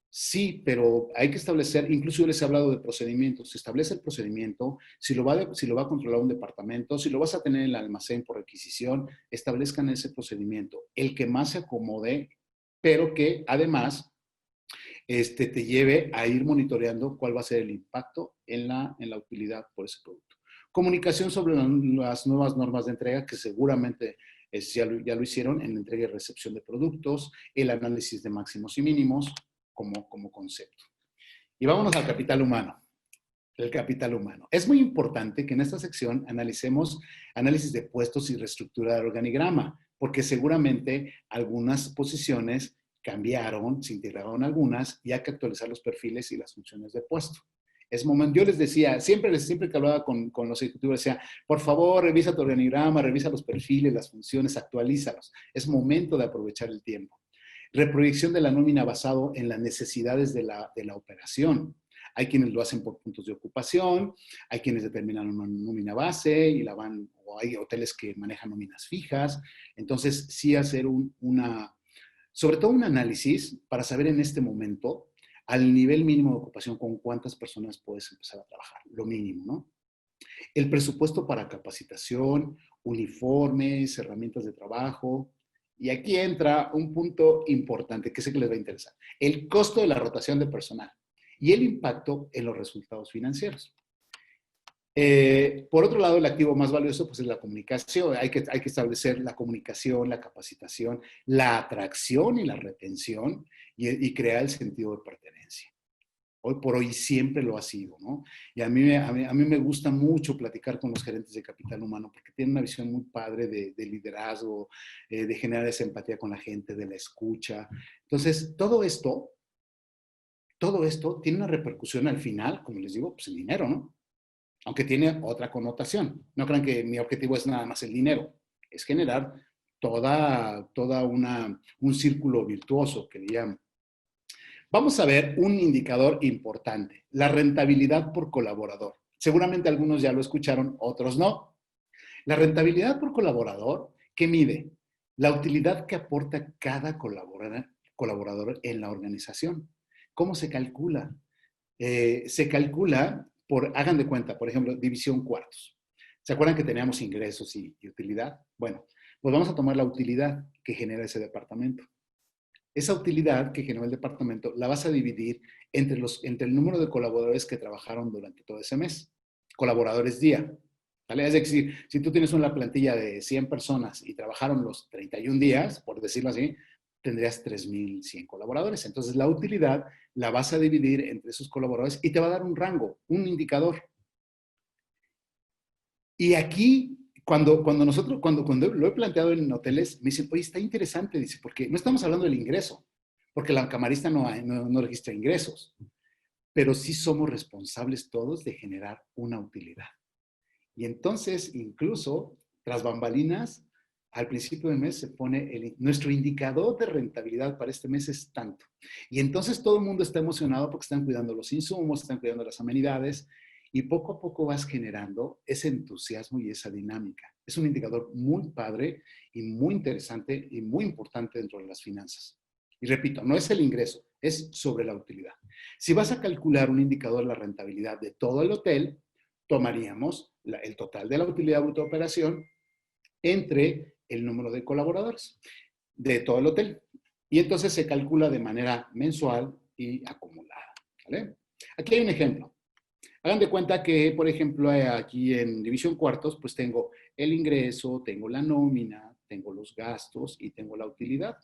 Sí, pero hay que establecer, incluso yo les he hablado de procedimientos, se establece el procedimiento, si lo va a controlar un departamento, si lo vas a tener en el almacén por requisición, establezcan ese procedimiento, el que más se acomode, pero que además te lleve a ir monitoreando cuál va a ser el impacto en la utilidad por ese producto. Comunicación sobre las nuevas normas de entrega, que seguramente ya lo hicieron en la entrega y recepción de productos, el análisis de máximos y mínimos como concepto. Y vámonos al capital humano. El capital humano. Es muy importante que en esta sección analicemos análisis de puestos y reestructura del organigrama, porque seguramente algunas posiciones cambiaron, se integraron algunas y hay que actualizar los perfiles y las funciones de puesto. Es momento, yo les decía, siempre que hablaba con los ejecutivos, decía, por favor, revisa tu organigrama, revisa los perfiles, las funciones, actualízalos. Es momento de aprovechar el tiempo. Reproyección de la nómina basado en las necesidades de la operación. Hay quienes lo hacen por puntos de ocupación, hay quienes determinan una nómina base y o hay hoteles que manejan nóminas fijas. Entonces, sí hacer sobre todo un análisis para saber en este momento, al nivel mínimo de ocupación, con cuántas personas puedes empezar a trabajar, lo mínimo, ¿no? El presupuesto para capacitación, uniformes, herramientas de trabajo. Y aquí entra un punto importante que sé que les va a interesar. El costo de la rotación de personal y el impacto en los resultados financieros. Por otro lado, el activo más valioso pues, es la comunicación. Hay que establecer la comunicación, la capacitación, la atracción y la retención y crear el sentido de pertenencia. Hoy por hoy siempre lo ha sido, ¿no? Y a mí me gusta mucho platicar con los gerentes de capital humano porque tienen una visión muy padre de liderazgo, de generar esa empatía con la gente, de la escucha. Entonces, todo esto tiene una repercusión al final, como les digo, pues el dinero, ¿no? Aunque tiene otra connotación. No crean que mi objetivo es nada más el dinero, es generar un círculo virtuoso que le llamo. Vamos a ver un indicador importante, la rentabilidad por colaborador. Seguramente algunos ya lo escucharon, otros no. La rentabilidad por colaborador, ¿qué mide? La utilidad que aporta cada colaborador en la organización. ¿Cómo se calcula? Se calcula por, hagan de cuenta, por ejemplo, división cuartos. ¿Se acuerdan que teníamos ingresos y utilidad? Bueno, pues vamos a tomar la utilidad que genera ese departamento. Esa utilidad que generó el departamento la vas a dividir entre el número de colaboradores que trabajaron durante todo ese mes. Colaboradores día. ¿Vale? Es decir, si tú tienes una plantilla de 100 personas y trabajaron los 31 días, por decirlo así, tendrías 3,100 colaboradores. Entonces, la utilidad la vas a dividir entre esos colaboradores y te va a dar un rango, un indicador. Y aquí, cuando lo he planteado en hoteles, me dicen, oye, está interesante, dice, porque no estamos hablando del ingreso, porque la camarista no registra ingresos, pero sí somos responsables todos de generar una utilidad. Y entonces, incluso, tras bambalinas, al principio del mes se pone nuestro indicador de rentabilidad para este mes es tanto. Y entonces todo el mundo está emocionado porque están cuidando los insumos, están cuidando las amenidades y poco a poco vas generando ese entusiasmo y esa dinámica. Es un indicador muy padre y muy interesante y muy importante dentro de las finanzas. Y repito, no es el ingreso, es sobre la utilidad. Si vas a calcular un indicador de la rentabilidad de todo el hotel, tomaríamos el total de la utilidad bruta de operación entre el número de colaboradores de todo el hotel. Y entonces se calcula de manera mensual y acumulada. ¿Vale? Aquí hay un ejemplo. Hagan de cuenta que, por ejemplo, aquí en división cuartos, pues tengo el ingreso, tengo la nómina, tengo los gastos y tengo la utilidad.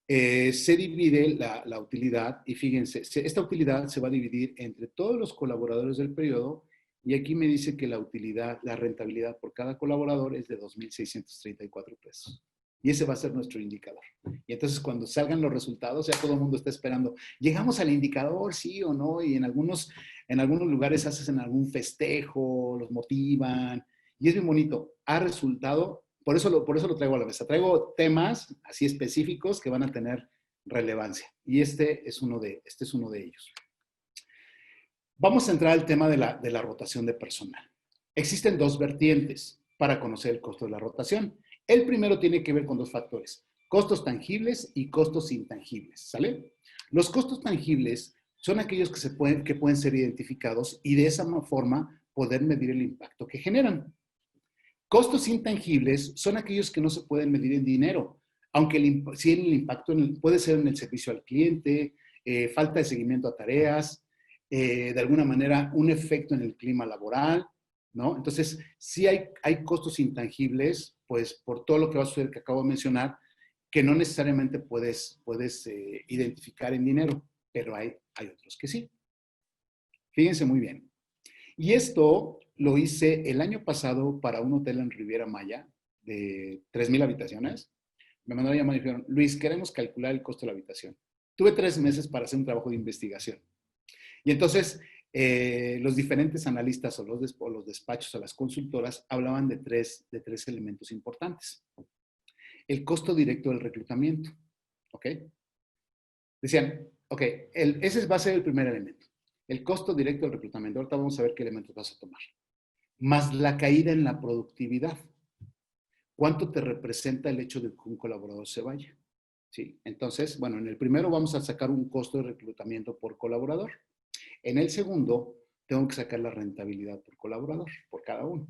Se divide la utilidad y fíjense, esta utilidad se va a dividir entre todos los colaboradores del periodo y aquí me dice que la utilidad, la rentabilidad por cada colaborador es de 2,634 pesos. Y ese va a ser nuestro indicador. Y entonces cuando salgan los resultados, ya todo el mundo está esperando, ¿llegamos al indicador, sí o no? Y en algunos lugares hacen algún festejo, los motivan. Y es bien bonito. Ha resultado, por eso lo traigo a la mesa. Traigo temas así específicos que van a tener relevancia. Y este es uno de ellos. Vamos a entrar al tema de la rotación de personal. Existen dos vertientes para conocer el costo de la rotación. El primero tiene que ver con dos factores, costos tangibles y costos intangibles, ¿sale? Los costos tangibles son aquellos que pueden ser identificados y de esa forma poder medir el impacto que generan. Costos intangibles son aquellos que no se pueden medir en dinero, aunque sí el impacto puede ser en el servicio al cliente, falta de seguimiento a tareas, de alguna manera un efecto en el clima laboral, ¿no? Entonces, sí hay costos intangibles, pues por todo lo que va a suceder que acabo de mencionar, que no necesariamente puedes identificar en dinero, pero hay otros que sí. Fíjense muy bien. Y esto lo hice el año pasado para un hotel en Riviera Maya de 3,000 habitaciones. Me mandaron a llamar y dijeron, Luis, queremos calcular el costo de la habitación. Tuve 3 meses para hacer un trabajo de investigación. Y entonces, los diferentes analistas o los despachos o las consultoras hablaban de tres elementos importantes. El costo directo del reclutamiento, ¿ok? Decían, ok, ese va a ser el primer elemento. El costo directo del reclutamiento. Ahorita vamos a ver qué elementos vas a tomar. Más la caída en la productividad. ¿Cuánto te representa el hecho de que un colaborador se vaya? ¿Sí? Entonces, bueno, en el primero vamos a sacar un costo de reclutamiento por colaborador. En el segundo, tengo que sacar la rentabilidad por colaborador, por cada uno.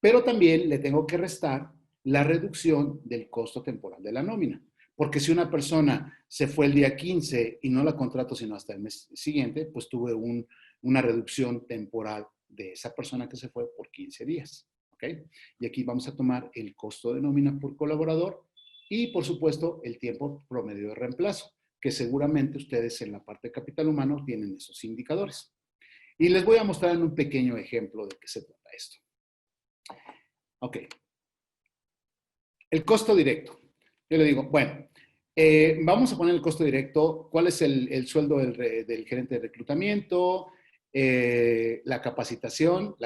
Pero también le tengo que restar la reducción del costo temporal de la nómina. Porque si una persona se fue el día 15 y no la contrato sino hasta el mes siguiente, pues tuve una reducción temporal de esa persona que se fue por 15 días. ¿Ok? Y aquí vamos a tomar el costo de nómina por colaborador y, por supuesto, el tiempo promedio de reemplazo, que seguramente ustedes en la parte de capital humano tienen esos indicadores. Y les voy a mostrar en un pequeño ejemplo de qué se trata esto. Ok. El costo directo. Yo le digo, bueno, vamos a poner el costo directo. ¿Cuál es el sueldo del gerente de reclutamiento? La capacitación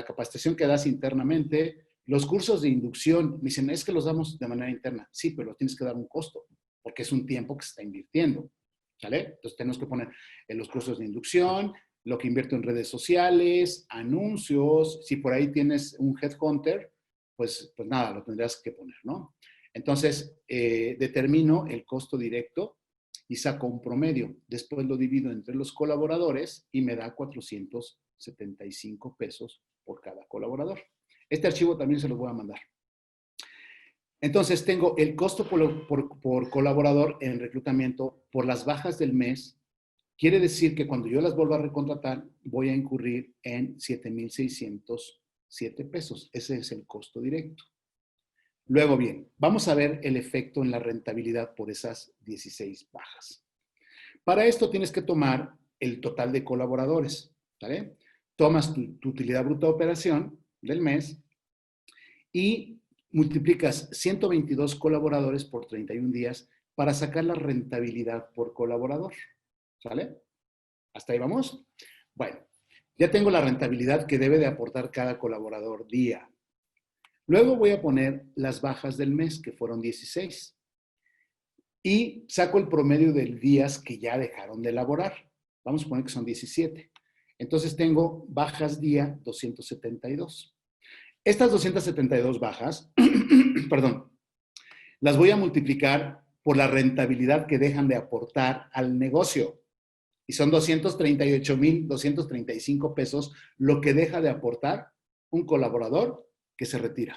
que das internamente, los cursos de inducción. Me dicen, es que los damos de manera interna. Sí, pero los tienes que dar un costo, porque es un tiempo que se está invirtiendo. ¿Sale? Entonces tenemos que poner en los cursos de inducción, lo que invierto en redes sociales, anuncios. Si por ahí tienes un headhunter, pues nada, lo tendrás que poner, ¿no? Entonces, determino el costo directo y saco un promedio. Después lo divido entre los colaboradores y me da 475 pesos por cada colaborador. Este archivo también se los voy a mandar. Entonces, tengo el costo por colaborador en reclutamiento por las bajas del mes. Quiere decir que cuando yo las vuelva a recontratar, voy a incurrir en 7,607 pesos. Ese es el costo directo. Luego bien, vamos a ver el efecto en la rentabilidad por esas 16 bajas. Para esto tienes que tomar el total de colaboradores, ¿vale? Tomas tu utilidad bruta de operación del mes y multiplicas 122 colaboradores por 31 días para sacar la rentabilidad por colaborador, ¿vale? ¿Hasta ahí vamos? Bueno, ya tengo la rentabilidad que debe de aportar cada colaborador día. Luego voy a poner las bajas del mes, que fueron 16. Y saco el promedio de días que ya dejaron de elaborar. Vamos a poner que son 17. Entonces tengo bajas día 272. Estas 272 bajas, perdón, las voy a multiplicar por la rentabilidad que dejan de aportar al negocio. Y son 238,235 pesos lo que deja de aportar un colaborador que se retira.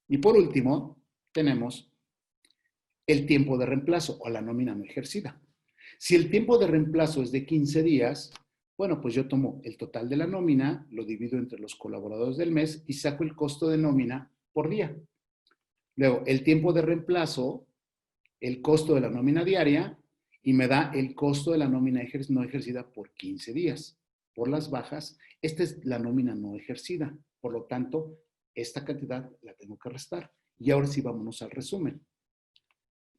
Y por último, tenemos el tiempo de reemplazo o la nómina no ejercida. Si el tiempo de reemplazo es de 15 días, bueno, pues yo tomo el total de la nómina, lo divido entre los colaboradores del mes y saco el costo de nómina por día. Luego, el tiempo de reemplazo, el costo de la nómina diaria y me da el costo de la nómina no ejercida por 15 días. Por las bajas, esta es la nómina no ejercida. Por lo tanto, esta cantidad la tengo que restar. Y ahora sí vámonos al resumen.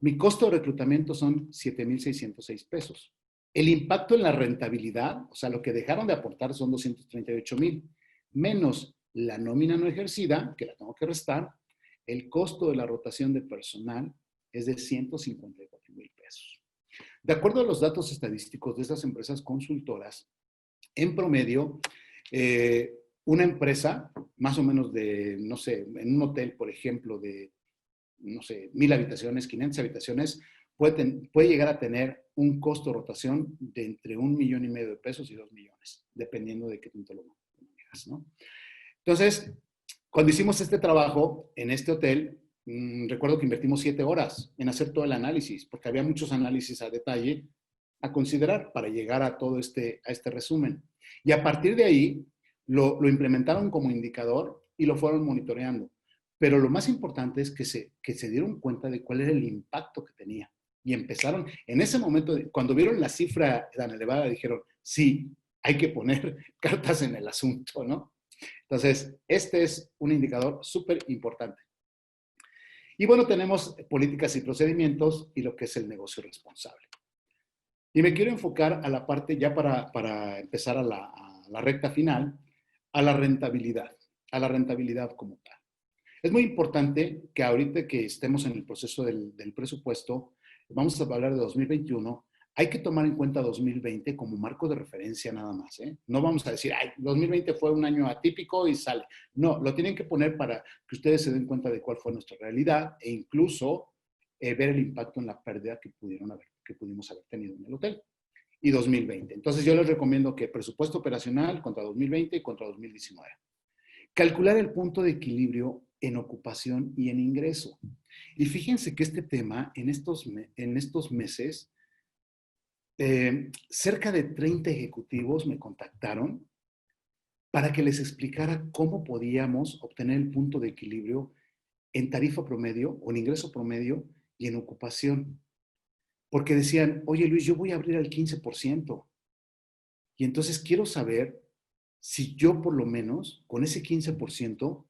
Mi costo de reclutamiento son 7,606 pesos. El impacto en la rentabilidad, o sea, lo que dejaron de aportar son 238,000, menos la nómina no ejercida, que la tengo que restar, el costo de la rotación de personal es de 154,000 pesos. De acuerdo a los datos estadísticos de estas empresas consultoras, en promedio, una empresa, más o menos de, no sé, en un hotel, por ejemplo, de, no sé, 1,000 habitaciones, 500 habitaciones, puede llegar a tener un costo de rotación de entre 1,5 millones de pesos y 2 millones, dependiendo de qué tanto lo manejas, ¿no? Entonces, cuando hicimos este trabajo en este hotel, recuerdo que invertimos 7 horas en hacer todo el análisis, porque había muchos análisis a detalle a considerar para llegar a todo a este resumen. Y a partir de ahí, lo implementaron como indicador y lo fueron monitoreando. Pero lo más importante es que se dieron cuenta de cuál era el impacto que tenía. Y empezaron, en ese momento, cuando vieron la cifra tan elevada, dijeron, sí, hay que poner cartas en el asunto, ¿no? Entonces, este es un indicador súper importante. Y bueno, tenemos políticas y procedimientos y lo que es el negocio responsable. Y me quiero enfocar a la parte, ya para empezar a la recta final, a la rentabilidad como tal. Es muy importante que ahorita que estemos en el proceso del presupuesto, vamos a hablar de 2021, hay que tomar en cuenta 2020 como marco de referencia nada más, ¿eh? No vamos a decir, ay, 2020 fue un año atípico y sale. No, lo tienen que poner para que ustedes se den cuenta de cuál fue nuestra realidad e incluso ver el impacto en la pérdida que pudimos haber tenido en el hotel. Y 2020. Entonces yo les recomiendo que presupuesto operacional contra 2020 y contra 2019. Calcular el punto de equilibrio en ocupación y en ingreso. Y fíjense que este tema en estos meses, cerca de 30 ejecutivos me contactaron para que les explicara cómo podíamos obtener el punto de equilibrio en tarifa promedio o en ingreso promedio y en ocupación. Porque decían, oye Luis, yo voy a abrir al 15%. Y entonces quiero saber si yo por lo menos con ese 15%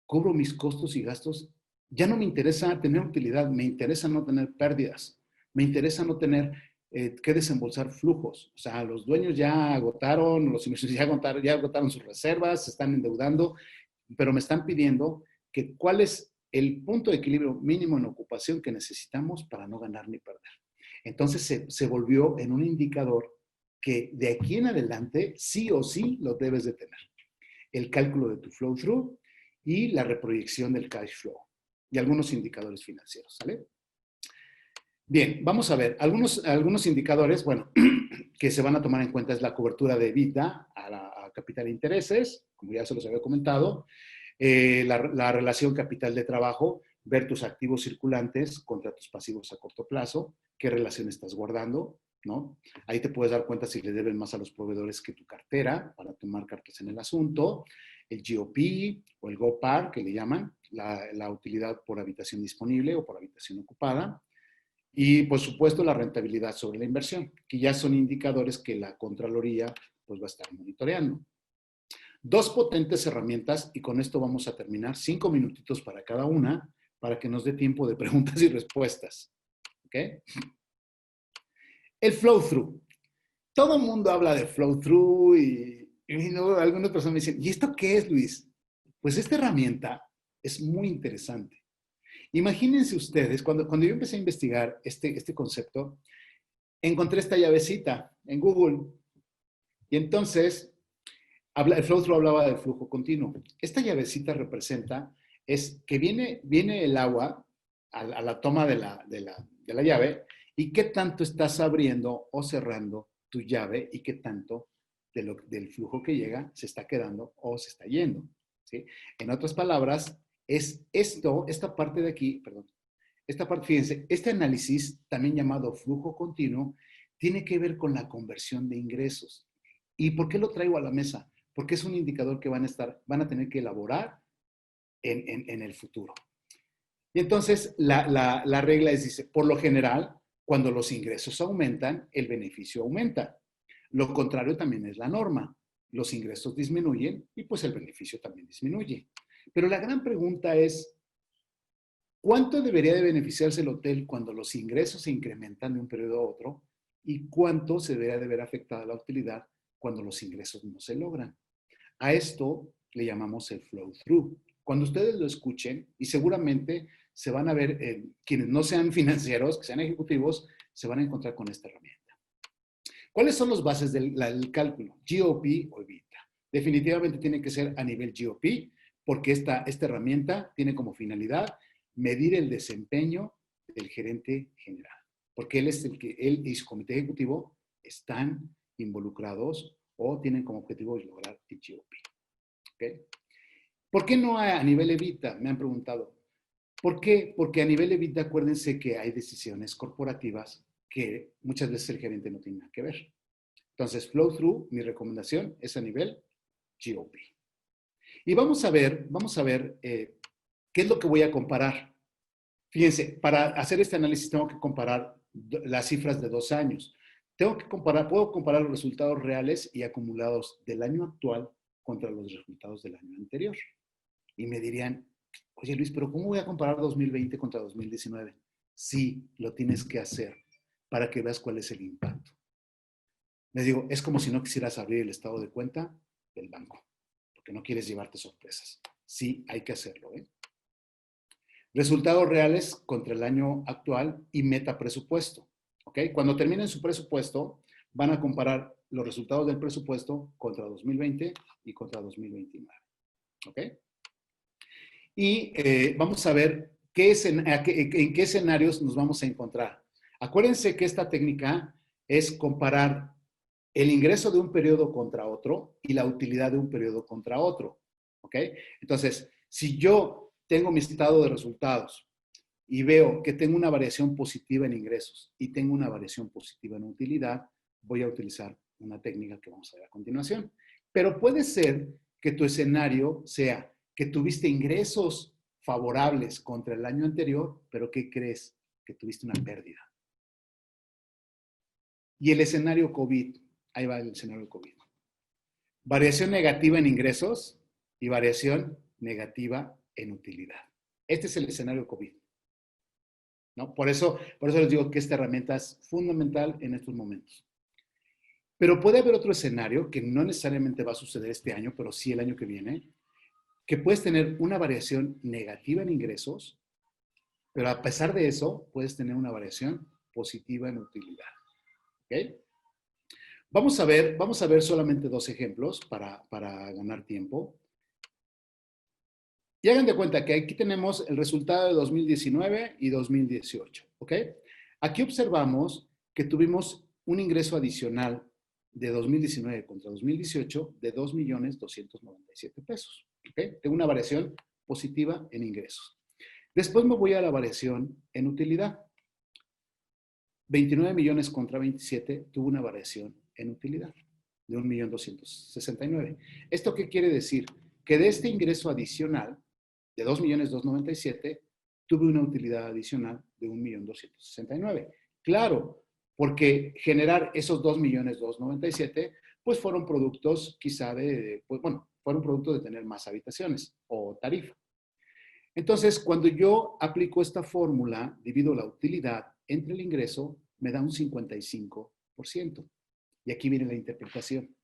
cobro mis costos y gastos. Ya no me interesa tener utilidad, me interesa no tener pérdidas, me interesa no tener que desembolsar flujos. O sea, los dueños ya agotaron, los inversores ya agotaron sus reservas, se están endeudando, pero me están pidiendo que cuál es el punto de equilibrio mínimo en ocupación que necesitamos para no ganar ni perder. Entonces se volvió en un indicador que de aquí en adelante sí o sí lo debes de tener. El cálculo de tu flow through y la reproyección del cash flow y algunos indicadores financieros, ¿sale? Bien, vamos a ver. Algunos indicadores, bueno, que se van a tomar en cuenta es la cobertura de EBITDA a capital e intereses, como ya se los había comentado, la relación capital de trabajo, ver tus activos circulantes contra tus pasivos a corto plazo, qué relación estás guardando, ¿no? Ahí te puedes dar cuenta si le deben más a los proveedores que tu cartera para tomar cartas en el asunto, el GOP o el GOPAR, que le llaman, la utilidad por habitación disponible o por habitación ocupada, y por supuesto la rentabilidad sobre la inversión, que ya son indicadores que la Contraloría pues va a estar monitoreando. Dos potentes herramientas y con esto vamos a terminar, 5 minutitos para cada una, para que nos dé tiempo de preguntas y respuestas. ¿Ok? El flow through. Todo el mundo habla de flow through y no, algunas personas me dicen, ¿y esto qué es, Luis? Pues esta herramienta es muy interesante. Imagínense ustedes, cuando yo empecé a investigar este concepto, encontré esta llavecita en Google y entonces el flow through hablaba del flujo continuo. Esta llavecita representa es que viene el agua a la toma de la llave y qué tanto estás abriendo o cerrando tu llave y qué tanto del flujo que llega se está quedando o se está yendo. ¿Sí? En otras palabras, es esta parte de aquí, perdón, esta parte, fíjense, este análisis, también llamado flujo continuo, tiene que ver con la conversión de ingresos. ¿Y por qué lo traigo a la mesa? Porque es un indicador que van a tener que elaborar en el futuro. Y entonces la regla dice, por lo general, cuando los ingresos aumentan, el beneficio aumenta. Lo contrario también es la norma. Los ingresos disminuyen y pues el beneficio también disminuye. Pero la gran pregunta es, ¿cuánto debería de beneficiarse el hotel cuando los ingresos se incrementan de un periodo a otro? ¿Y cuánto se debería de ver afectada la utilidad cuando los ingresos no se logran? A esto le llamamos el flow through. Cuando ustedes lo escuchen, y seguramente se van a ver, quienes no sean financieros, que sean ejecutivos, se van a encontrar con esta herramienta. ¿Cuáles son las bases del cálculo? GOP o EBITDA. Definitivamente tiene que ser a nivel GOP, porque esta herramienta tiene como finalidad medir el desempeño del gerente general, porque él y su comité ejecutivo están involucrados o tienen como objetivo lograr el GOP. ¿Okay? ¿Por qué no a nivel EBITDA? Me han preguntado. ¿Por qué? Porque a nivel EBITDA, acuérdense que hay decisiones corporativas que muchas veces el gerente no tiene nada que ver. Entonces, flow through, mi recomendación es a nivel GOP. Y vamos a ver qué es lo que voy a comparar. Fíjense, para hacer este análisis tengo que comparar las cifras de 2 años. Puedo comparar los resultados reales y acumulados del año actual contra los resultados del año anterior. Y me dirían, oye Luis, pero ¿cómo voy a comparar 2020 contra 2019? Sí, lo tienes que hacer para que veas cuál es el impacto. Les digo, es como si no quisieras abrir el estado de cuenta del banco, porque no quieres llevarte sorpresas. Sí, hay que hacerlo, ¿eh? Resultados reales contra el año actual y meta presupuesto. ¿Ok? Cuando terminen su presupuesto, van a comparar los resultados del presupuesto contra 2020 y contra 2029. ¿Ok? Y vamos a ver en qué escenarios nos vamos a encontrar. Acuérdense que esta técnica es comparar el ingreso de un periodo contra otro y la utilidad de un periodo contra otro. ¿Ok? Entonces, si yo tengo mi estado de resultados y veo que tengo una variación positiva en ingresos y tengo una variación positiva en utilidad, voy a utilizar una técnica que vamos a ver a continuación. Pero puede ser que tu escenario sea que tuviste ingresos favorables contra el año anterior, pero ¿qué crees? Que tuviste una pérdida. Y el escenario COVID, ahí va el escenario COVID. Variación negativa en ingresos y variación negativa en utilidad. Este es el escenario COVID, ¿no? Por eso les digo que esta herramienta es fundamental en estos momentos. Pero puede haber otro escenario que no necesariamente va a suceder este año, pero sí el año que viene, que puedes tener una variación negativa en ingresos, pero a pesar de eso, puedes tener una variación positiva en utilidad. ¿Ok? Vamos a ver solamente dos ejemplos para ganar tiempo. Y hagan de cuenta que aquí tenemos el resultado de 2019 y 2018. ¿Ok? Aquí observamos que tuvimos un ingreso adicional de 2019 contra 2018 de 2.297 pesos. ¿Ok? Tengo una variación positiva en ingresos. Después me voy a la variación en utilidad. 29 millones contra 27 tuvo una variación en utilidad de 1.269.000. ¿Esto qué quiere decir? Que de este ingreso adicional de 2.297.000 tuve una utilidad adicional de 1.269.000. Claro, porque generar esos 2.297.000 pues fueron productos quizá fueron productos de tener más habitaciones o tarifa. Entonces, cuando yo aplico esta fórmula, divido la utilidad entre el ingreso, me da un 55%. Y aquí viene la interpretación.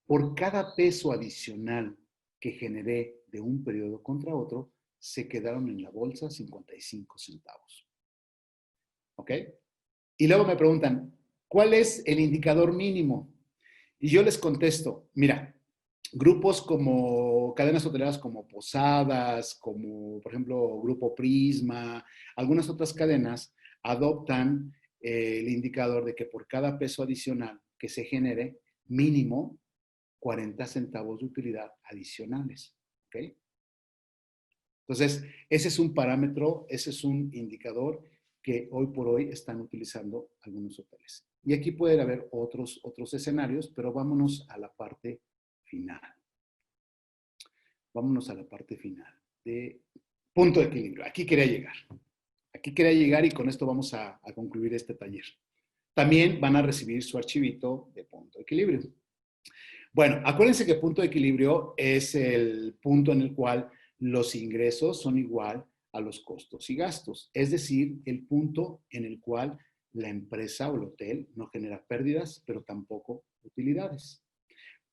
Por cada peso adicional que generé de un periodo contra otro, se quedaron en la bolsa 55 centavos. ¿Ok? Y luego me preguntan, ¿cuál es el indicador mínimo? Y yo les contesto, mira, grupos como cadenas hoteleras como Posadas, como por ejemplo Grupo Prisma, algunas otras cadenas adoptan el indicador de que por cada peso adicional que se genere, mínimo 40 centavos de utilidad adicionales. ¿Ok? Entonces, ese es un parámetro, ese es un indicador que hoy por hoy están utilizando algunos hoteles. Y aquí puede haber otros escenarios, pero vámonos a la parte final. Vámonos a la parte final de punto de equilibrio. Aquí quería llegar. Aquí quería llegar y con esto vamos a concluir este taller. También van a recibir su archivito de punto de equilibrio. Bueno, acuérdense que punto de equilibrio es el punto en el cual los ingresos son igual a los costos y gastos. Es decir, el punto en el cual la empresa o el hotel no genera pérdidas, pero tampoco utilidades.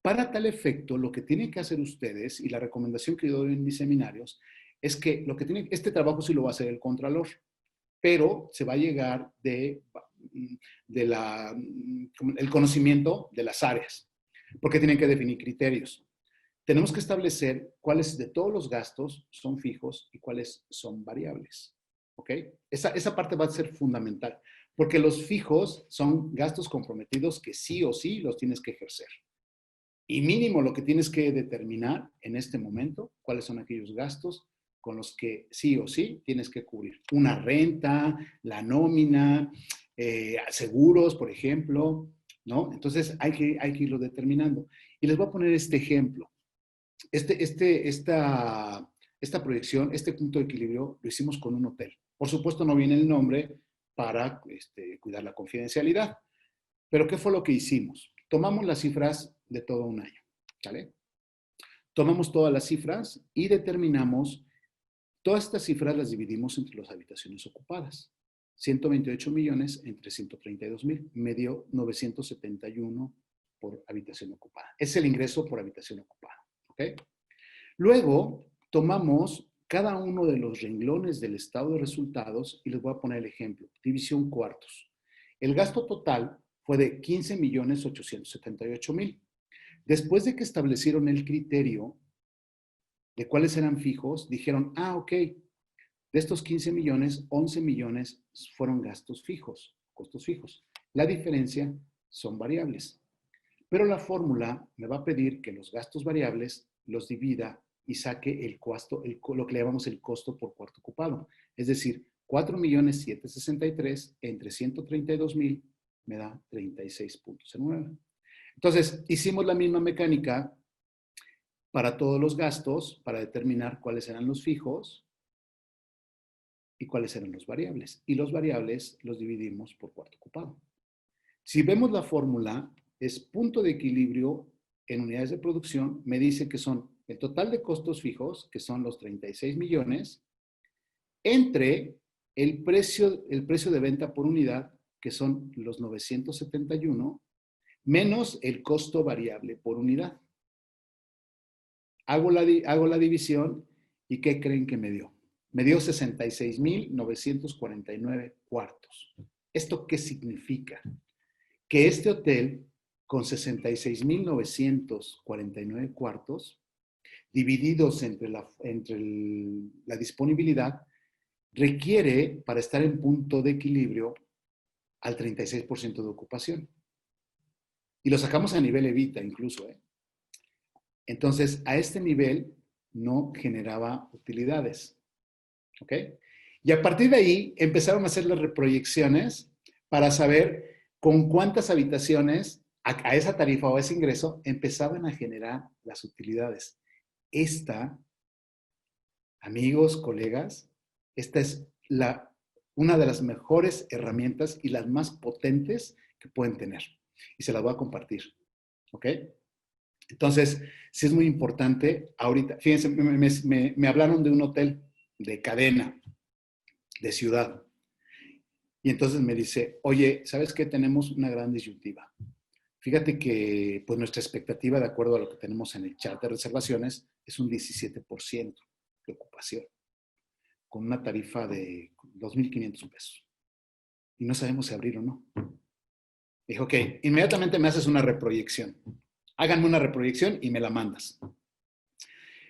Para tal efecto, lo que tienen que hacer ustedes, y la recomendación que yo doy en mis seminarios, es que este trabajo sí lo va a hacer el contralor, pero se va a llegar el conocimiento de las áreas, porque tienen que definir criterios. Tenemos que establecer cuáles de todos los gastos son fijos y cuáles son variables. ¿Ok? Esa parte va a ser fundamental, porque los fijos son gastos comprometidos que sí o sí los tienes que ejercer. Y mínimo lo que tienes que determinar en este momento, cuáles son aquellos gastos con los que sí o sí tienes que cubrir. Una renta, la nómina, seguros, por ejemplo, ¿no? Entonces hay que irlo determinando. Y les voy a poner este ejemplo. Esta proyección, este punto de equilibrio, lo hicimos con un hotel. Por supuesto no viene el nombre para cuidar la confidencialidad. Pero ¿qué fue lo que hicimos? Tomamos las cifras de todo un año, ¿vale? Tomamos todas las cifras y determinamos, todas estas cifras las dividimos entre las habitaciones ocupadas. 128 millones entre 132,000, me dio 971 por habitación ocupada. Es el ingreso por habitación ocupada, ¿ok? Luego, tomamos cada uno de los renglones del estado de resultados y les voy a poner el ejemplo. División cuartos. El gasto total fue de 15.878.000. Después de que establecieron el criterio de cuáles eran fijos, dijeron, ok, de estos 15 millones, 11 millones fueron gastos fijos, costos fijos. La diferencia son variables. Pero la fórmula me va a pedir que los gastos variables los divida y saque el costo, lo que le llamamos el costo por cuarto ocupado. Es decir, 4.763.000 entre 132,000 me da 36.09. Entonces, hicimos la misma mecánica para todos los gastos, para determinar cuáles eran los fijos y cuáles eran los variables. Y los variables los dividimos por cuarto ocupado. Si vemos la fórmula, es punto de equilibrio en unidades de producción, me dice que son el total de costos fijos, que son los 36 millones, entre el precio de venta por unidad, que son los 971, menos el costo variable por unidad. Hago la división y ¿qué creen que me dio? Me dio 66,949 cuartos. ¿Esto qué significa? Que este hotel, con 66,949 cuartos, divididos entre la disponibilidad, requiere, para estar en punto de equilibrio, al 36% de ocupación. Y lo sacamos a nivel evita incluso. Entonces, a este nivel no generaba utilidades. ¿Ok? Y a partir de ahí empezaron a hacer las reproyecciones para saber con cuántas habitaciones a esa tarifa o a ese ingreso empezaban a generar las utilidades. Esta, amigos, colegas, esta es una de las mejores herramientas y las más potentes que pueden tener. Y se las voy a compartir. ¿Ok? Entonces, sí es muy importante ahorita. Fíjense, me hablaron de un hotel de cadena, de ciudad. Y entonces me dice, oye, ¿sabes qué? Tenemos una gran disyuntiva. Fíjate que pues nuestra expectativa, de acuerdo a lo que tenemos en el chat de reservaciones, es un 17% de ocupación, con una tarifa de 2,500 pesos. Y no sabemos si abrir o no. Dijo, ok, inmediatamente me haces una reproyección. Háganme una reproyección y me la mandas.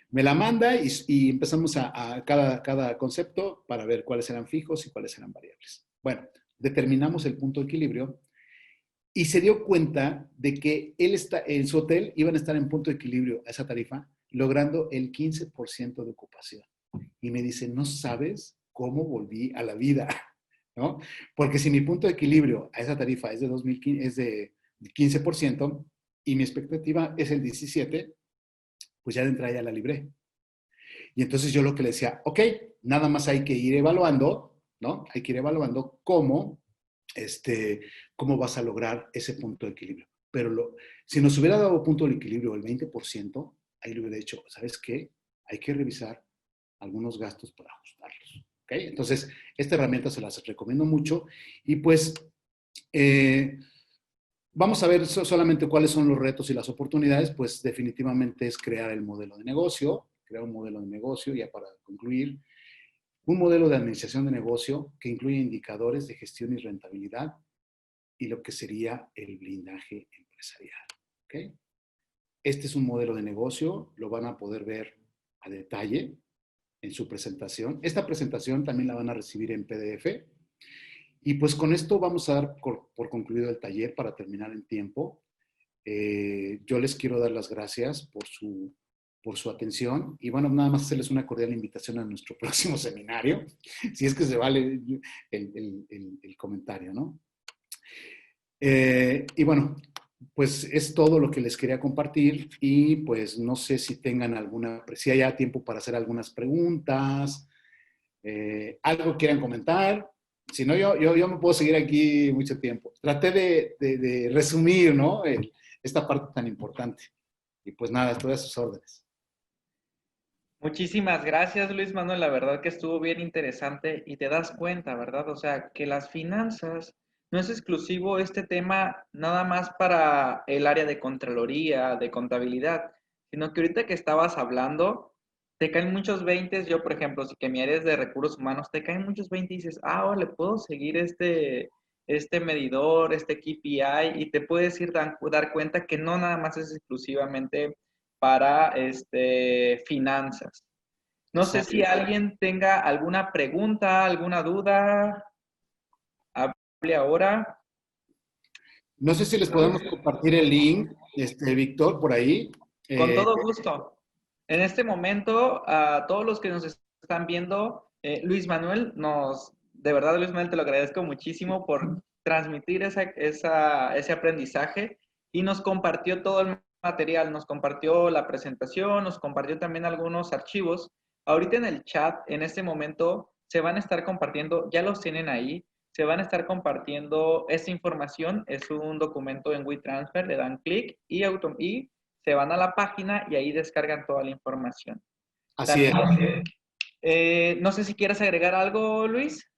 Me la manda y empezamos a cada concepto para ver cuáles eran fijos y cuáles eran variables. Bueno, determinamos el punto de equilibrio y se dio cuenta de que en su hotel iban a estar en punto de equilibrio a esa tarifa, logrando el 15% de ocupación. Y me dice, no sabes cómo volví a la vida, ¿no? Porque si mi punto de equilibrio a esa tarifa es de 2015, es de 15% y mi expectativa es el 17%, pues ya de entrada ya la libré. Y entonces yo lo que le decía, ok, nada más hay que ir evaluando, ¿no? Hay que ir evaluando cómo vas a lograr ese punto de equilibrio. Pero si nos hubiera dado punto de equilibrio el 20%, ahí le hubiera dicho, ¿sabes qué? Hay que revisar algunos gastos para ajustarlos. ¿Ok? Entonces, esta herramienta se las recomiendo mucho. Y pues, vamos a ver solamente cuáles son los retos y las oportunidades. Pues definitivamente es crear el modelo de negocio, crear un modelo de negocio, ya para concluir, un modelo de administración de negocio que incluye indicadores de gestión y rentabilidad y lo que sería el blindaje empresarial. ¿Okay? Este es un modelo de negocio, lo van a poder ver a detalle en su presentación. Esta presentación también la van a recibir en PDF. Y pues con esto vamos a dar por concluido el taller para terminar en tiempo. Yo les quiero dar las gracias por su atención y bueno, nada más hacerles una cordial invitación a nuestro próximo seminario, si es que se vale el comentario, ¿no? Y bueno, pues es todo lo que les quería compartir y pues no sé si tengan si haya tiempo para hacer algunas preguntas, algo quieran comentar. Si no, yo me puedo seguir aquí mucho tiempo. Traté de resumir, ¿no? Esta parte tan importante. Y pues nada, estoy a sus órdenes.
Muchísimas gracias, Luis Manuel. La verdad que estuvo bien interesante y te das cuenta, ¿verdad? O sea, que las finanzas no es exclusivo este tema nada más para el área de Contraloría, de contabilidad, sino que ahorita que estabas hablando, te caen muchos veintes. Yo, por ejemplo, si que mi área es de recursos humanos, te caen muchos 20 y dices, ahora le puedo seguir este medidor, este KPI, y te puedes dar cuenta que no nada más es exclusivamente para finanzas. No sé
Exacto.
si alguien tenga alguna pregunta, alguna duda. Hable ahora.
No sé si les podemos compartir el link, Víctor, por ahí.
Con todo gusto. En este momento, a todos los que nos están viendo, Luis Manuel, de verdad, Luis Manuel, te lo agradezco muchísimo por transmitir ese aprendizaje y nos compartió todo el material, nos compartió la presentación, nos compartió también algunos archivos. Ahorita en el chat, en este momento, se van a estar compartiendo, ya los tienen ahí, se van a estar compartiendo esta información, es un documento en WeTransfer, le dan clic y se van a la página y ahí descargan toda la información.
Así es.
No sé si quieres agregar algo, Luis.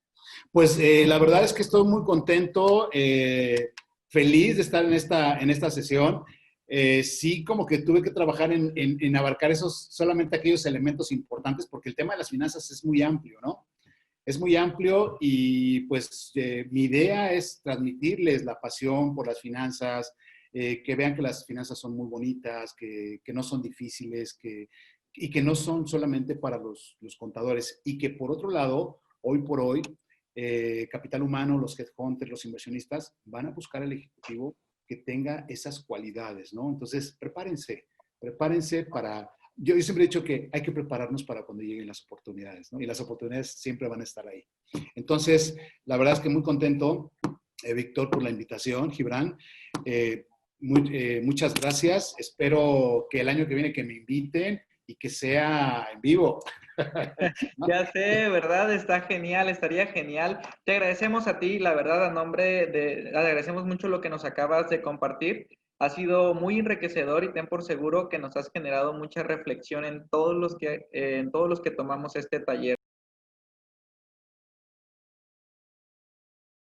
Pues la verdad es que estoy muy contento, feliz de estar en esta sesión. Sí, como que tuve que trabajar en abarcar solamente aquellos elementos importantes, porque el tema de las finanzas es muy amplio, ¿no? Es muy amplio y pues mi idea es transmitirles la pasión por las finanzas, que vean que las finanzas son muy bonitas, que no son difíciles, y que no son solamente para los contadores. Y que por otro lado, hoy por hoy, capital humano, los headhunters, los inversionistas, van a buscar al ejecutivo que tenga esas cualidades, ¿no? Entonces, prepárense para... Yo siempre he dicho que hay que prepararnos para cuando lleguen las oportunidades, ¿no? Y las oportunidades siempre van a estar ahí. Entonces, la verdad es que muy contento, Víctor, por la invitación, Gibran. Muchas gracias. Espero que el año que viene que me inviten y que sea en vivo.
¿No? Ya sé, ¿verdad? Está genial, estaría genial. Te agradecemos a ti, la verdad, agradecemos mucho lo que nos acabas de compartir. Ha sido muy enriquecedor y ten por seguro que nos has generado mucha reflexión en todos los que tomamos este taller.